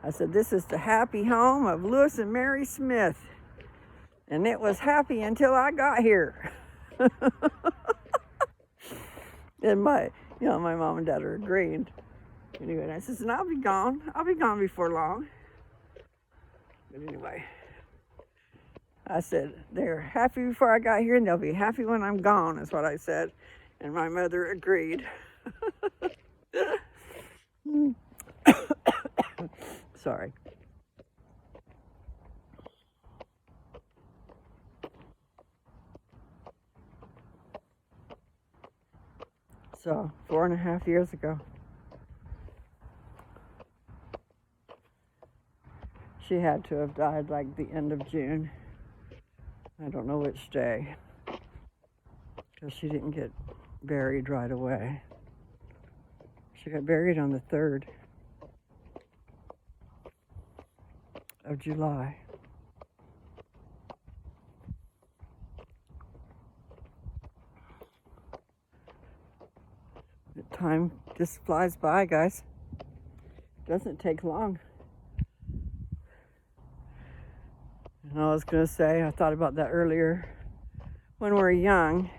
S1: I said, this is the happy home of Lewis and Mary Smith. And it was happy until I got here. And my mom and dad are agreeing. Anyway, and I said, and I'll be gone. I'll be gone before long. But anyway, I said, they're happy before I got here and they'll be happy when I'm gone, is what I said. And my mother agreed. Sorry. So, 4.5 years ago, she had to have died like the end of June. I don't know which day, because she didn't get buried right away. She got buried on the 3rd of July. The time just flies by, guys. Doesn't take long. And I was going to say, I thought about that earlier. When we're young,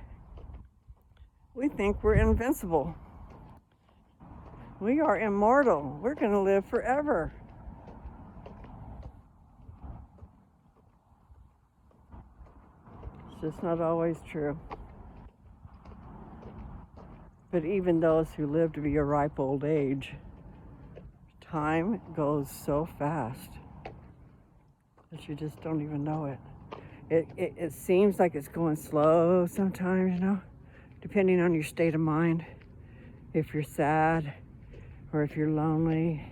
S1: we think we're invincible. We are immortal. We're going to live forever. It's just not always true. But even those who live to be a ripe old age, time goes so fast that you just don't even know it. It seems like it's going slow sometimes, you know, depending on your state of mind. If you're sad, or if you're lonely,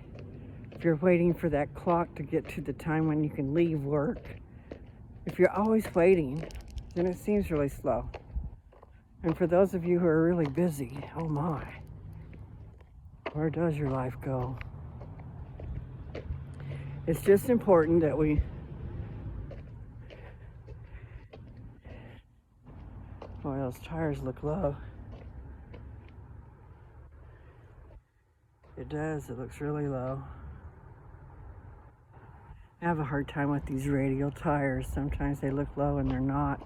S1: if you're waiting for that clock to get to the time when you can leave work. If you're always waiting, then it seems really slow. And for those of you who are really busy, oh my, where does your life go? It's just important that we boy, those tires look low. It does, it looks really low. I have a hard time with these radial tires. Sometimes they look low and they're not.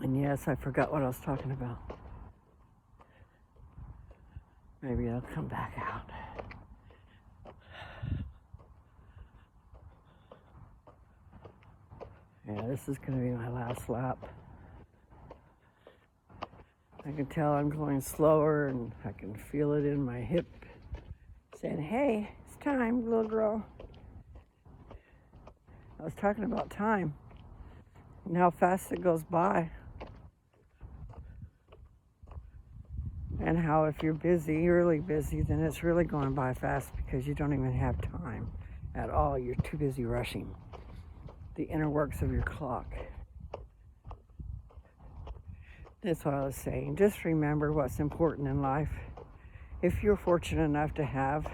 S1: And yes, I forgot what I was talking about. Maybe it'll come back out. Yeah, this is going to be my last lap. I can tell I'm going slower, and I can feel it in my hip saying, hey, it's time, little girl. I was talking about time and how fast it goes by. And how if you're busy, really busy, then it's really going by fast because you don't even have time at all. You're too busy rushing the inner works of your clock. That's what I was saying. Just remember what's important in life. If you're fortunate enough to have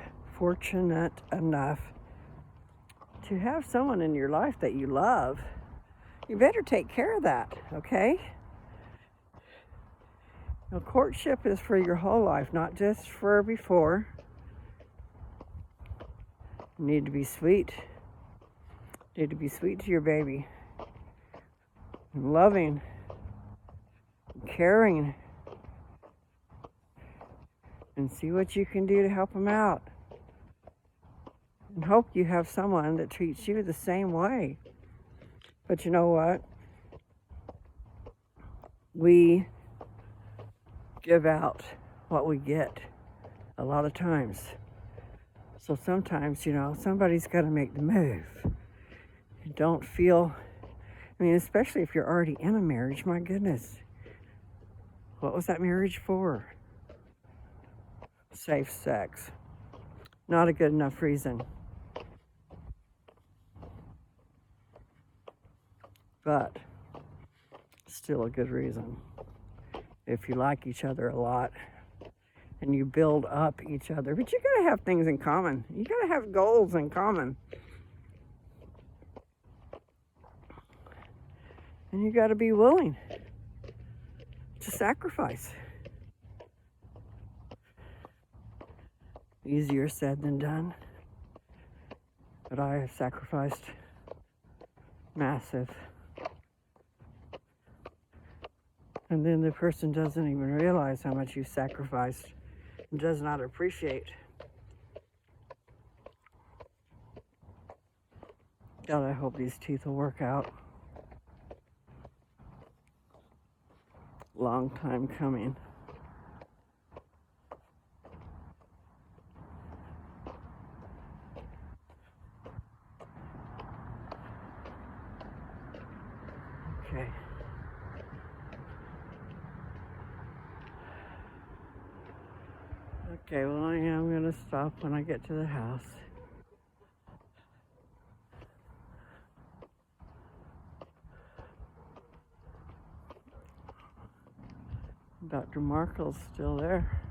S1: someone in your life that you love, you better take care of that, okay? Now, courtship is for your whole life, not just for before. You need to be sweet. You need to be sweet to your baby. And loving. And caring. And see what you can do to help them out. And hope you have someone that treats you the same way. But you know what? We give out what we get a lot of times. So sometimes, somebody's got to make the move. Don't feel, especially if you're already in a marriage, my goodness. What was that marriage for? Safe sex. Not a good enough reason. But still a good reason. If you like each other a lot and you build up each other. But you gotta have things in common. You gotta have goals in common. And you gotta be willing to sacrifice. Easier said than done. But I have sacrificed massive. And then the person doesn't even realize how much you sacrificed and does not appreciate. God, I hope these teeth will work out. Long time coming. Okay. Okay, well, I am going to stop when I get to the house. Dr. Markle's still there.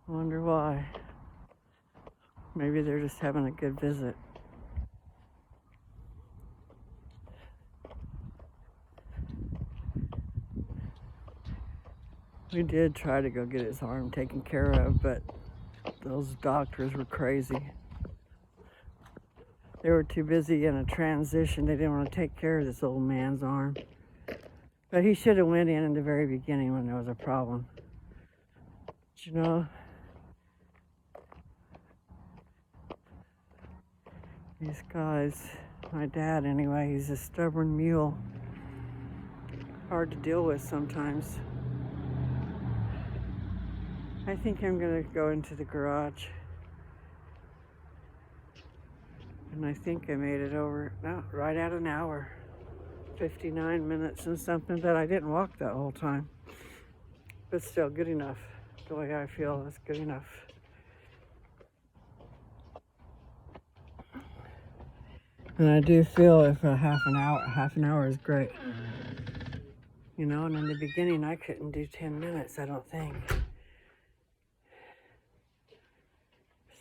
S1: Wonder why. Maybe they're just having a good visit. We did try to go get his arm taken care of, but those doctors were crazy. They were too busy in a transition. They didn't want to take care of this old man's arm. But he should have went in the very beginning when there was a problem. But these guys, my dad anyway, he's a stubborn mule. Hard to deal with sometimes. I think I'm going to go into the garage. And I think I made it over, right at an hour. 59 minutes and something, but I didn't walk that whole time. But still, good enough. The way I feel is good enough. And I do feel if a half an hour is great. And in the beginning I couldn't do 10 minutes, I don't think.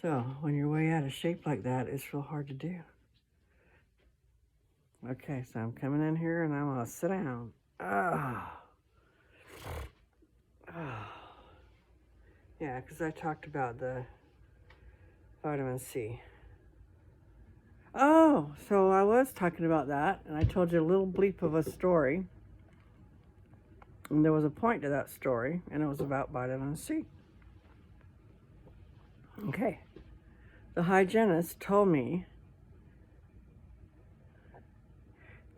S1: So, when you're way out of shape like that, it's real hard to do. Okay, so I'm coming in here and I'm gonna sit down. Yeah, because I talked about the vitamin C. Oh, so I was talking about that, and I told you a little bleep of a story. And there was a point to that story, and it was about vitamin C. Okay. The hygienist told me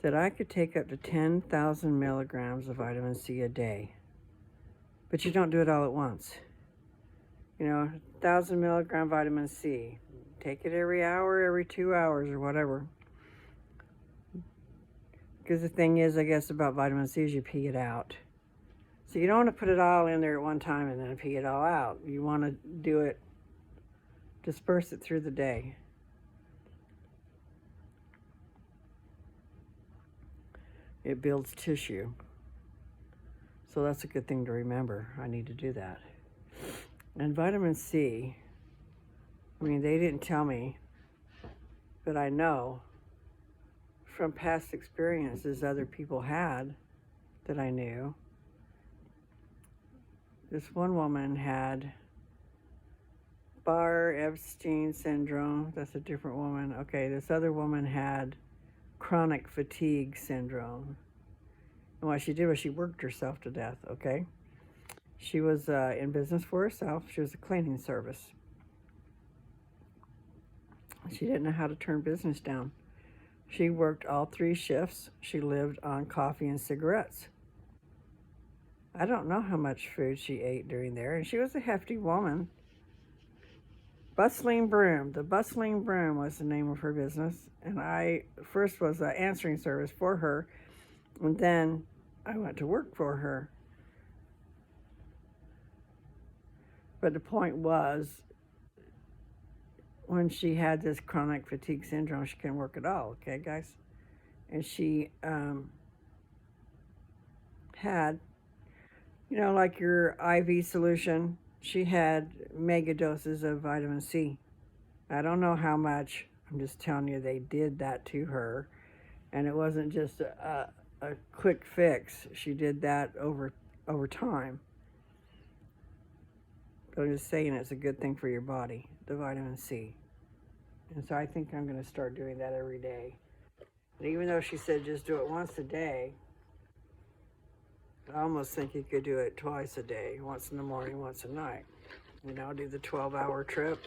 S1: that I could take up to 10,000 milligrams of vitamin C a day. But you don't do it all at once. 1,000 milligram vitamin C. Take it every hour, every 2 hours, or whatever. Because the thing is, I guess, about vitamin C is you pee it out. So you don't want to put it all in there at one time and then pee it all out. You want to do it, disperse it through the day. It builds tissue. So that's a good thing to remember. I need to do that. And vitamin C, I mean, they didn't tell me, but I know from past experiences other people had that I knew. This one woman had Barr-Epstein syndrome. That's a different woman. Okay, this other woman had chronic fatigue syndrome. And what she did was she worked herself to death, okay? She was in business for herself. She was a cleaning service. She didn't know how to turn business down. She worked all 3 shifts. She lived on coffee and cigarettes. I don't know how much food she ate during there. And she was a hefty woman. Bustling Broom. The Bustling Broom was the name of her business. And I first was an answering service for her. And then I went to work for her. But the point was, when she had this chronic fatigue syndrome, she couldn't work at all, okay, guys? And she had, like your IV solution, she had mega doses of vitamin C. I don't know how much. I'm just telling you, they did that to her. And it wasn't just a quick fix. She did that over time. But I'm just saying it's a good thing for your body, the vitamin C. And so I think I'm going to start doing that every day. And even though she said just do it once a day, I almost think you could do it twice a day, once in the morning, once at night. Do the 12-hour trip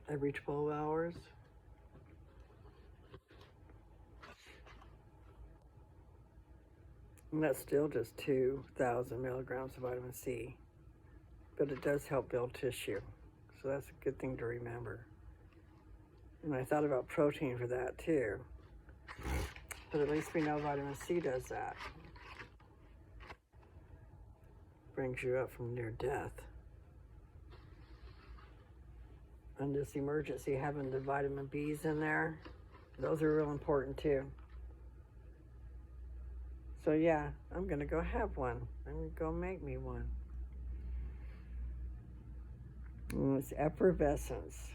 S1: every 12 hours. And that's still just 2,000 milligrams of vitamin C. But it does help build tissue. So that's a good thing to remember. And I thought about protein for that too. But at least we know vitamin C does that. Brings you up from near death. And this emergency, having the vitamin B's in there, those are real important too. So yeah, I'm gonna go have one. I'm gonna go make me one. And it's effervescence.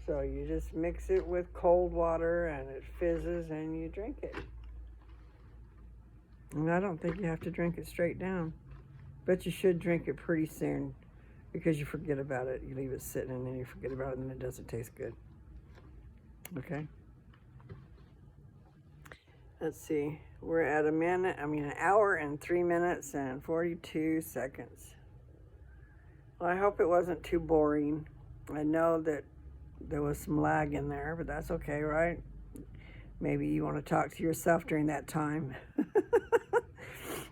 S1: So you just mix it with cold water and it fizzes and you drink it. And I don't think you have to drink it straight down. But you should drink it pretty soon because you forget about it. You leave it sitting and then you forget about it and it doesn't taste good. Okay? Let's see. We're at an hour and 3 minutes and 42 seconds. Well, I hope it wasn't too boring. I know that there was some lag in there, but that's okay, right? Maybe you want to talk to yourself during that time.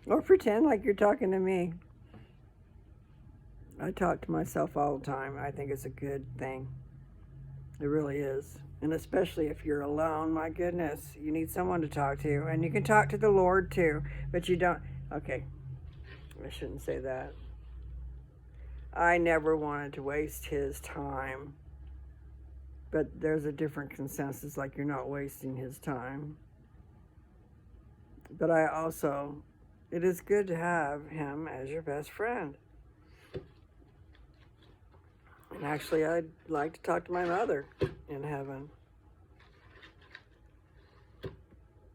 S1: Or pretend like you're talking to me. I talk to myself all the time. I think it's a good thing. It really is. And especially if you're alone, my goodness, you need someone to talk to. And you can talk to the Lord too, but you don't. Okay, I shouldn't say that. I never wanted to waste his time. But there's a different consensus, like you're not wasting his time. But it is good to have him as your best friend. And actually, I'd like to talk to my mother in heaven.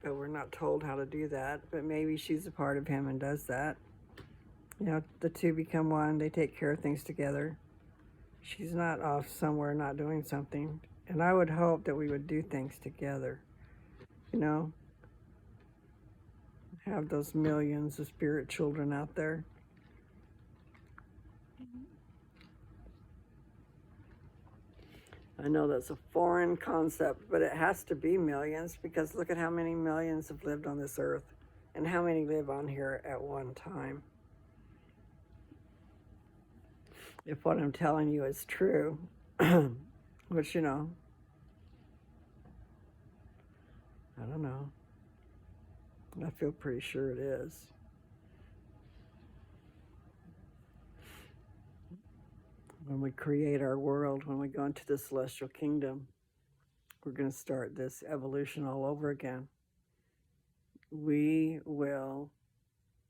S1: But we're not told how to do that. But maybe she's a part of him and does that. You know, the two become one. They take care of things together. She's not off somewhere not doing something. And I would hope that we would do things together. You know, have those millions of spirit children out there. I know that's a foreign concept, but it has to be millions because look at how many millions have lived on this earth and how many live on here at one time. If what I'm telling you is true, which, you know, I don't know. I feel pretty sure it is. When we create our world, when we go into the celestial kingdom, we're going to start this evolution all over again. We will,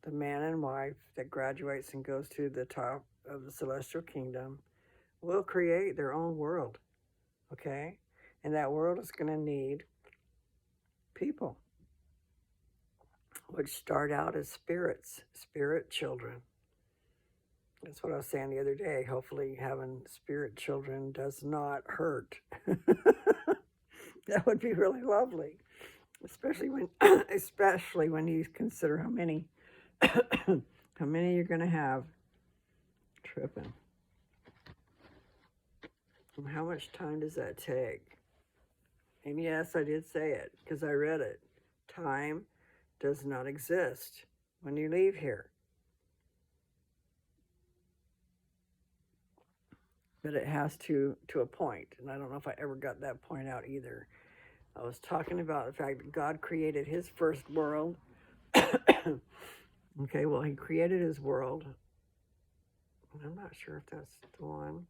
S1: the man and wife that graduates and goes to the top of the celestial kingdom, will create their own world, okay? And that world is going to need people, which start out as spirits, spirit children. That's what I was saying the other day. Hopefully, having spirit children does not hurt. That would be really lovely, especially when you consider how many you're going to have. Tripping. And how much time does that take? And yes, I did say it because I read it. Time does not exist when you leave here. But it has to a point, and I don't know if I ever got that point out either. I was talking about the fact that God created his first world. Okay, well, he created his world. I'm not sure if that's the one.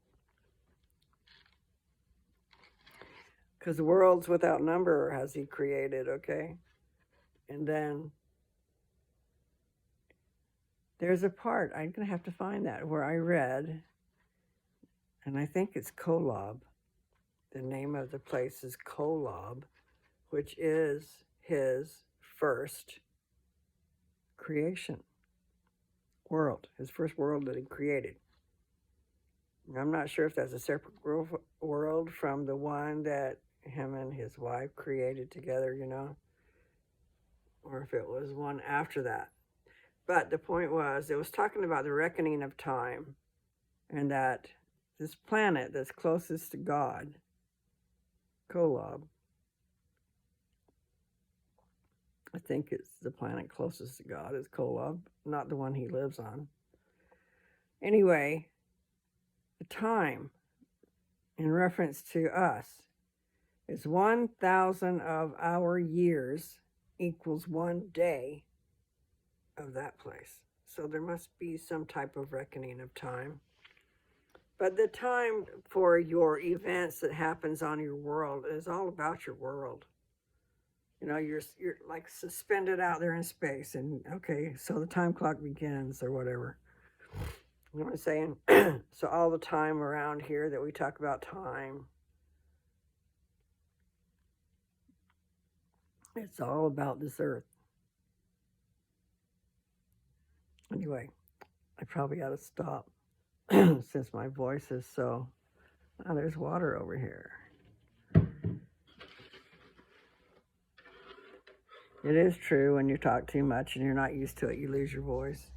S1: Because the worlds without number has he created, okay? And then there's a part, I'm going to have to find that, where I read, and I think it's Kolob. The name of the place is Kolob, which is his first creation world, his first world that he created. I'm not sure if that's a separate world from the one that him and his wife created together, you know, or if it was one after that. But the point was, it was talking about the reckoning of time, and that this planet that's closest to God, Kolob, I think it's the planet closest to God is Kolob, not the one he lives on. Anyway, the time in reference to us is 1,000 of our years equals 1 day of that place. So there must be some type of reckoning of time. But the time for your events that happens on your world is all about your world. You know, you're like suspended out there in space, and okay, so the time clock begins or whatever. You know what I'm saying? So all the time around here that we talk about time, it's all about this earth. Anyway, I probably ought to stop since my voice is so. Oh, there's water over here. It is true when you talk too much and you're not used to it, you lose your voice.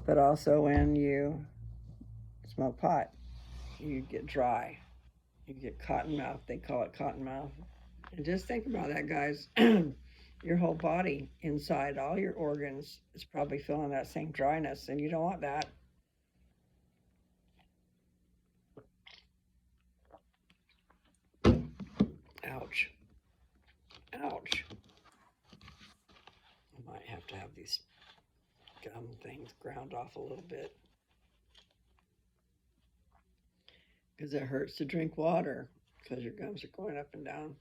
S1: But also when you smoke pot, you get dry. You get cotton mouth. They call it cotton mouth. And just think about that, guys. Your whole body inside, all your organs, is probably feeling that same dryness, and you don't want that. Ouch. Ouch. I might have to have these gum things ground off a little bit. Because it hurts to drink water because your gums are going up and down.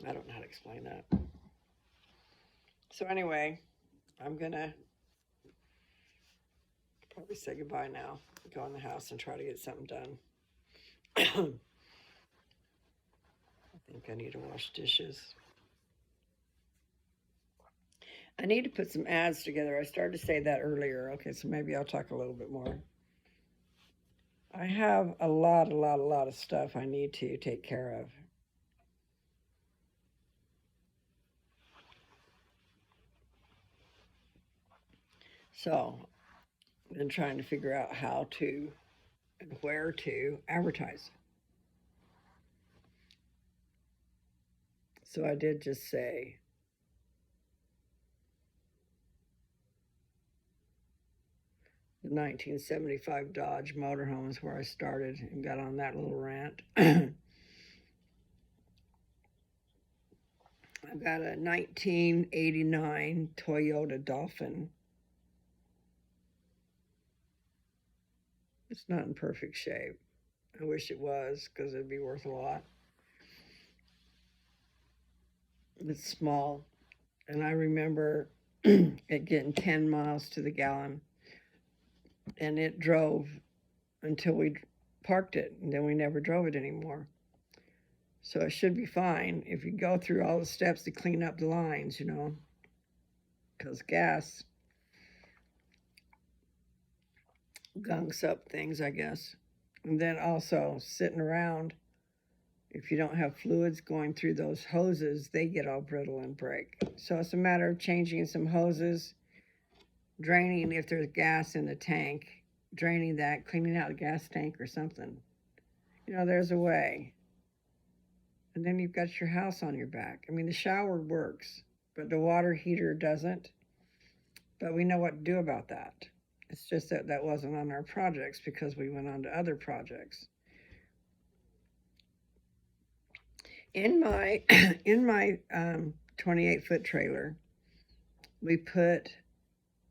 S1: I don't know how to explain that. So anyway, I'm going to probably say goodbye now. Go in the house and try to get something done. I think I need to wash dishes. I need to put some ads together. I started to say that earlier. Okay, so maybe I'll talk a little bit more. I have a lot of stuff I need to take care of. So I've been trying to figure out how to and where to advertise. So I did just say the 1975 Dodge motorhome is where I started and got on that little rant. I've got a 1989 Toyota Dolphin. It's not in perfect shape. I wish it was because it'd be worth a lot. It's small, and I remember it getting 10 miles to the gallon, and it drove until we parked it, and then we never drove it anymore. So it should be fine if you go through all the steps to clean up the lines, you know, because gas gunks up things, I guess. And then also sitting around, if you don't have fluids going through those hoses, they get all brittle and break. So it's a matter of changing some hoses, draining if there's gas in the tank, draining that, cleaning out the gas tank or something. You know, there's a way. And then you've got your house on your back. I mean, the shower works, but the water heater doesn't. But we know what to do about that. It's just that that wasn't on our projects because we went on to other projects. In my 28-foot trailer, we put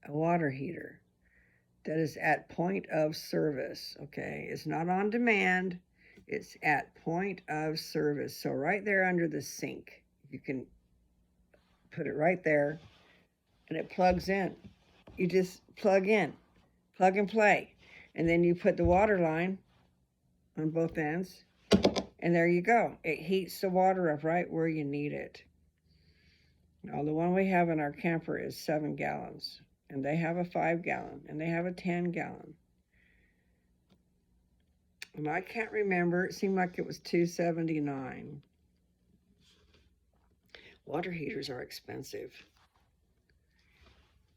S1: a water heater that is at point of service. Okay, it's not on demand. It's at point of service. So right there under the sink, you can put it right there, and it plugs in. You just plug in, plug and play, and then you put the water line on both ends, and there you go. It heats the water up right where you need it. Now, the one we have in our camper is 7 gallons, and they have a 5-gallon, and they have a 10-gallon. And I can't remember, it seemed like it was $279. Water heaters are expensive.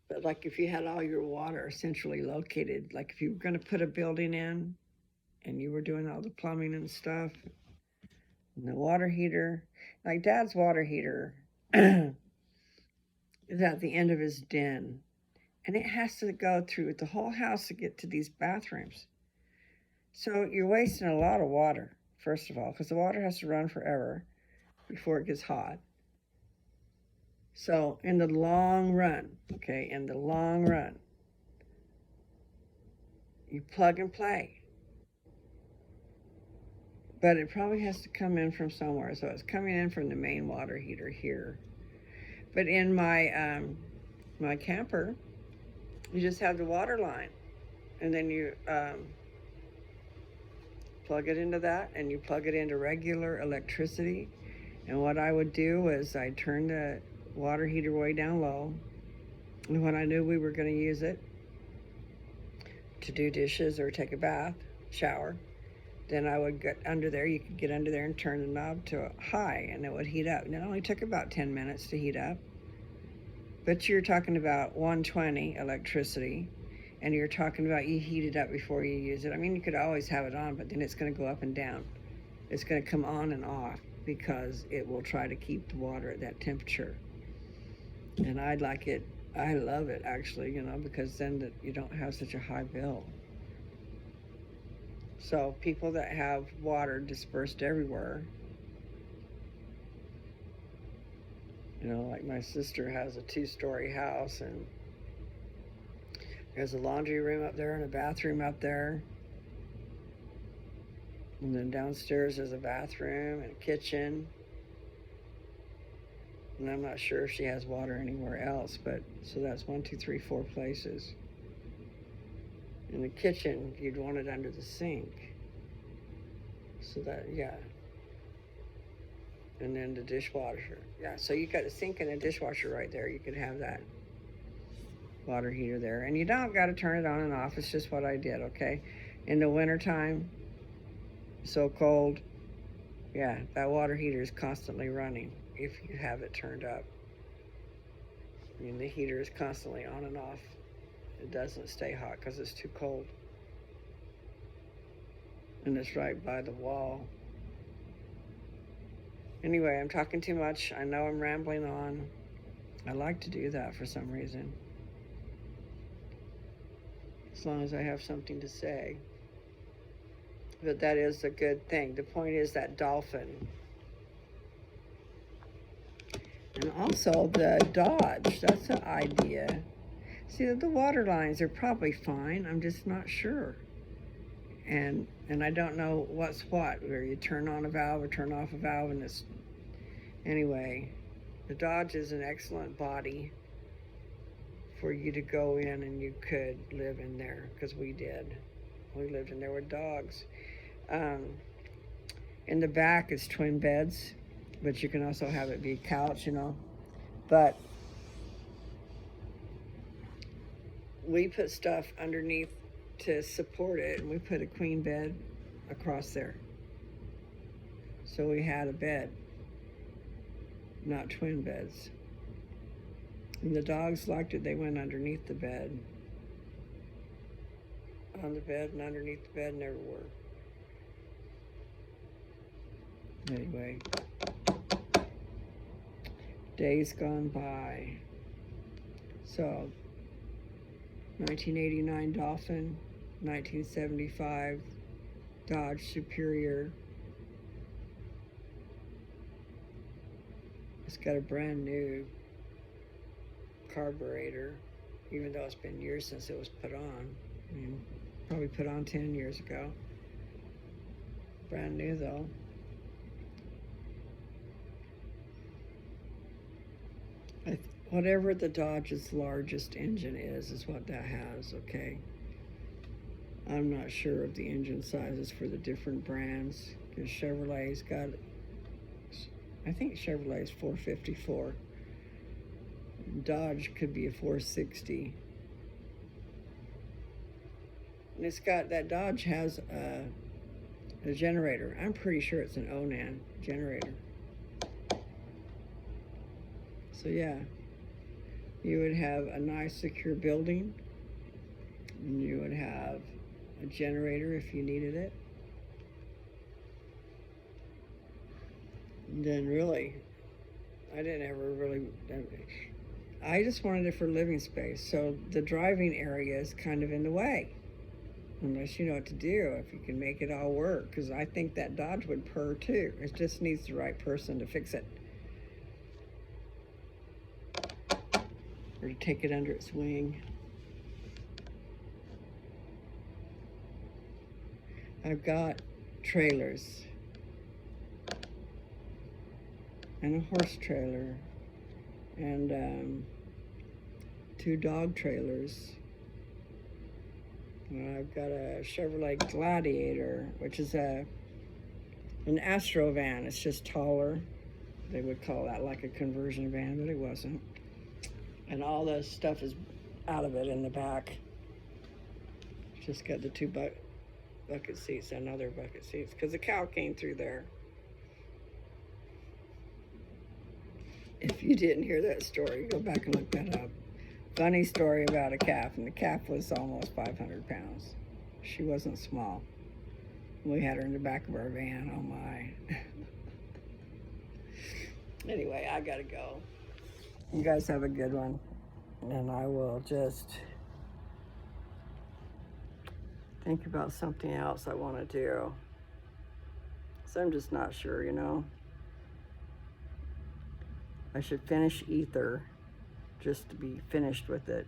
S1: But like if you had all your water centrally located, like if you were going to put a building in and you were doing all the plumbing and stuff, and the water heater, like Dad's water heater is at the end of his den, and it has to go through the whole house to get to these bathrooms. So you're wasting a lot of water, first of all, because the water has to run forever before it gets hot. So in the long run, okay, in the long run, you plug and play. But it probably has to come in from somewhere. So it's coming in from the main water heater here. But in my my camper, you just have the water line, and then you plug it into that, and you plug it into regular electricity. And what I would do is I'd turn the water heater way down low, and when I knew we were going to use it to do dishes or take a bath, shower, then I would get under there. You could get under there and turn the knob to high, and it would heat up. And it only took about 10 minutes to heat up. But you're talking about 120 electricity, and you're talking about you heat it up before you use it. I mean, you could always have it on, but then it's going to go up and down. It's going to come on and off because it will try to keep the water at that temperature. And I love it actually, you know, because then you don't have such a high bill. So people that have water dispersed everywhere, you know, like my sister has a 2-story house, and there's a laundry room up there and a bathroom up there. And then downstairs there's a bathroom and a kitchen. And I'm not sure if she has water anywhere else, but so that's 1, 2, 3, 4 places. In the kitchen, you'd want it under the sink. So that, yeah. And then the dishwasher. Yeah, so you got the sink and the dishwasher right there. You could have that. water heater there. And you don't got to turn it on and off. It's just what I did, okay? In the wintertime, so cold, yeah, that water heater is constantly running if you have it turned up. I mean, the heater is constantly on and off. It doesn't stay hot because it's too cold. And it's right by the wall. Anyway, I'm talking too much. I know I'm rambling on. I like to do that for some reason. As long as I have something to say. But that is a good thing. The point is that dolphin. And also the Dodge. That's an idea. See, the water lines are probably fine. I'm just not sure. And I don't know what's what, where you turn on a valve or turn off a valve, and it's, anyway, the Dodge is an excellent body for you to go in, and you could live in there, because we did. We lived in there with dogs. In the back is twin beds, but you can also have it be a couch, you know. But we put stuff underneath to support it, and we put a queen bed across there. So we had a bed, not twin beds. And the dogs liked it. They went underneath the bed, on the bed and underneath the bed, and everywhere. Anyway, days gone by. So 1989 Dolphin, 1975 Dodge Superior. It's got a brand new carburetor, even though it's been years since it was put on. I mean, probably put on 10 years ago. Brand new though. Whatever the Dodge's largest engine is what that has, okay? I'm not sure of the engine sizes for the different brands, because Chevrolet's got, I think Chevrolet's 454. Dodge could be a 460. And it's got, that Dodge has a generator. I'm pretty sure it's an Onan generator. So yeah, you would have a nice secure building, and you would have a generator if you needed it. And then really, I didn't ever really, I just wanted it for living space. So the driving area is kind of in the way, unless you know what to do, if you can make it all work, because I think that Dodge would purr too. It just needs the right person to fix it, or to take it under its wing. I've got trailers and a horse trailer and 2 dog trailers. And I've got a Chevrolet Gladiator, which is an Astro van. It's just taller. They would call that like a conversion van, but it wasn't. And all the stuff is out of it in the back. Just got the 2 bucket seats and other bucket seats, because the cow came through there. If you didn't hear that story, go back and look that up. Funny story about a calf, and the calf was almost 500 pounds. She wasn't small. We had her in the back of our van. Oh my. Anyway, I gotta go. You guys have a good one, and I will just think about something else I want to do. So I'm just not sure, you know. I should finish Ether, just to be finished with it.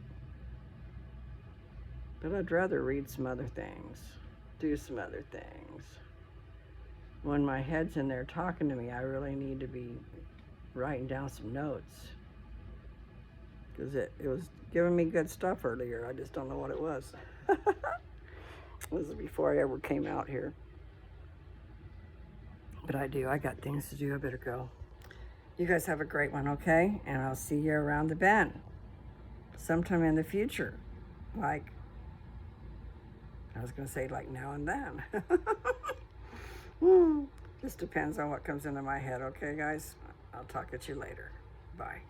S1: But I'd rather read some other things, do some other things. When my head's in there talking to me, I really need to be writing down some notes, because it was giving me good stuff earlier. I just don't know what it was. This is before I ever came out here. But I got things to do. I better go. You guys have a great one, okay? And I'll see you around the bend. sometime in the future. Like, I was going to say, like now and then. Just depends on what comes into my head. Okay, guys? I'll talk at you later. Bye.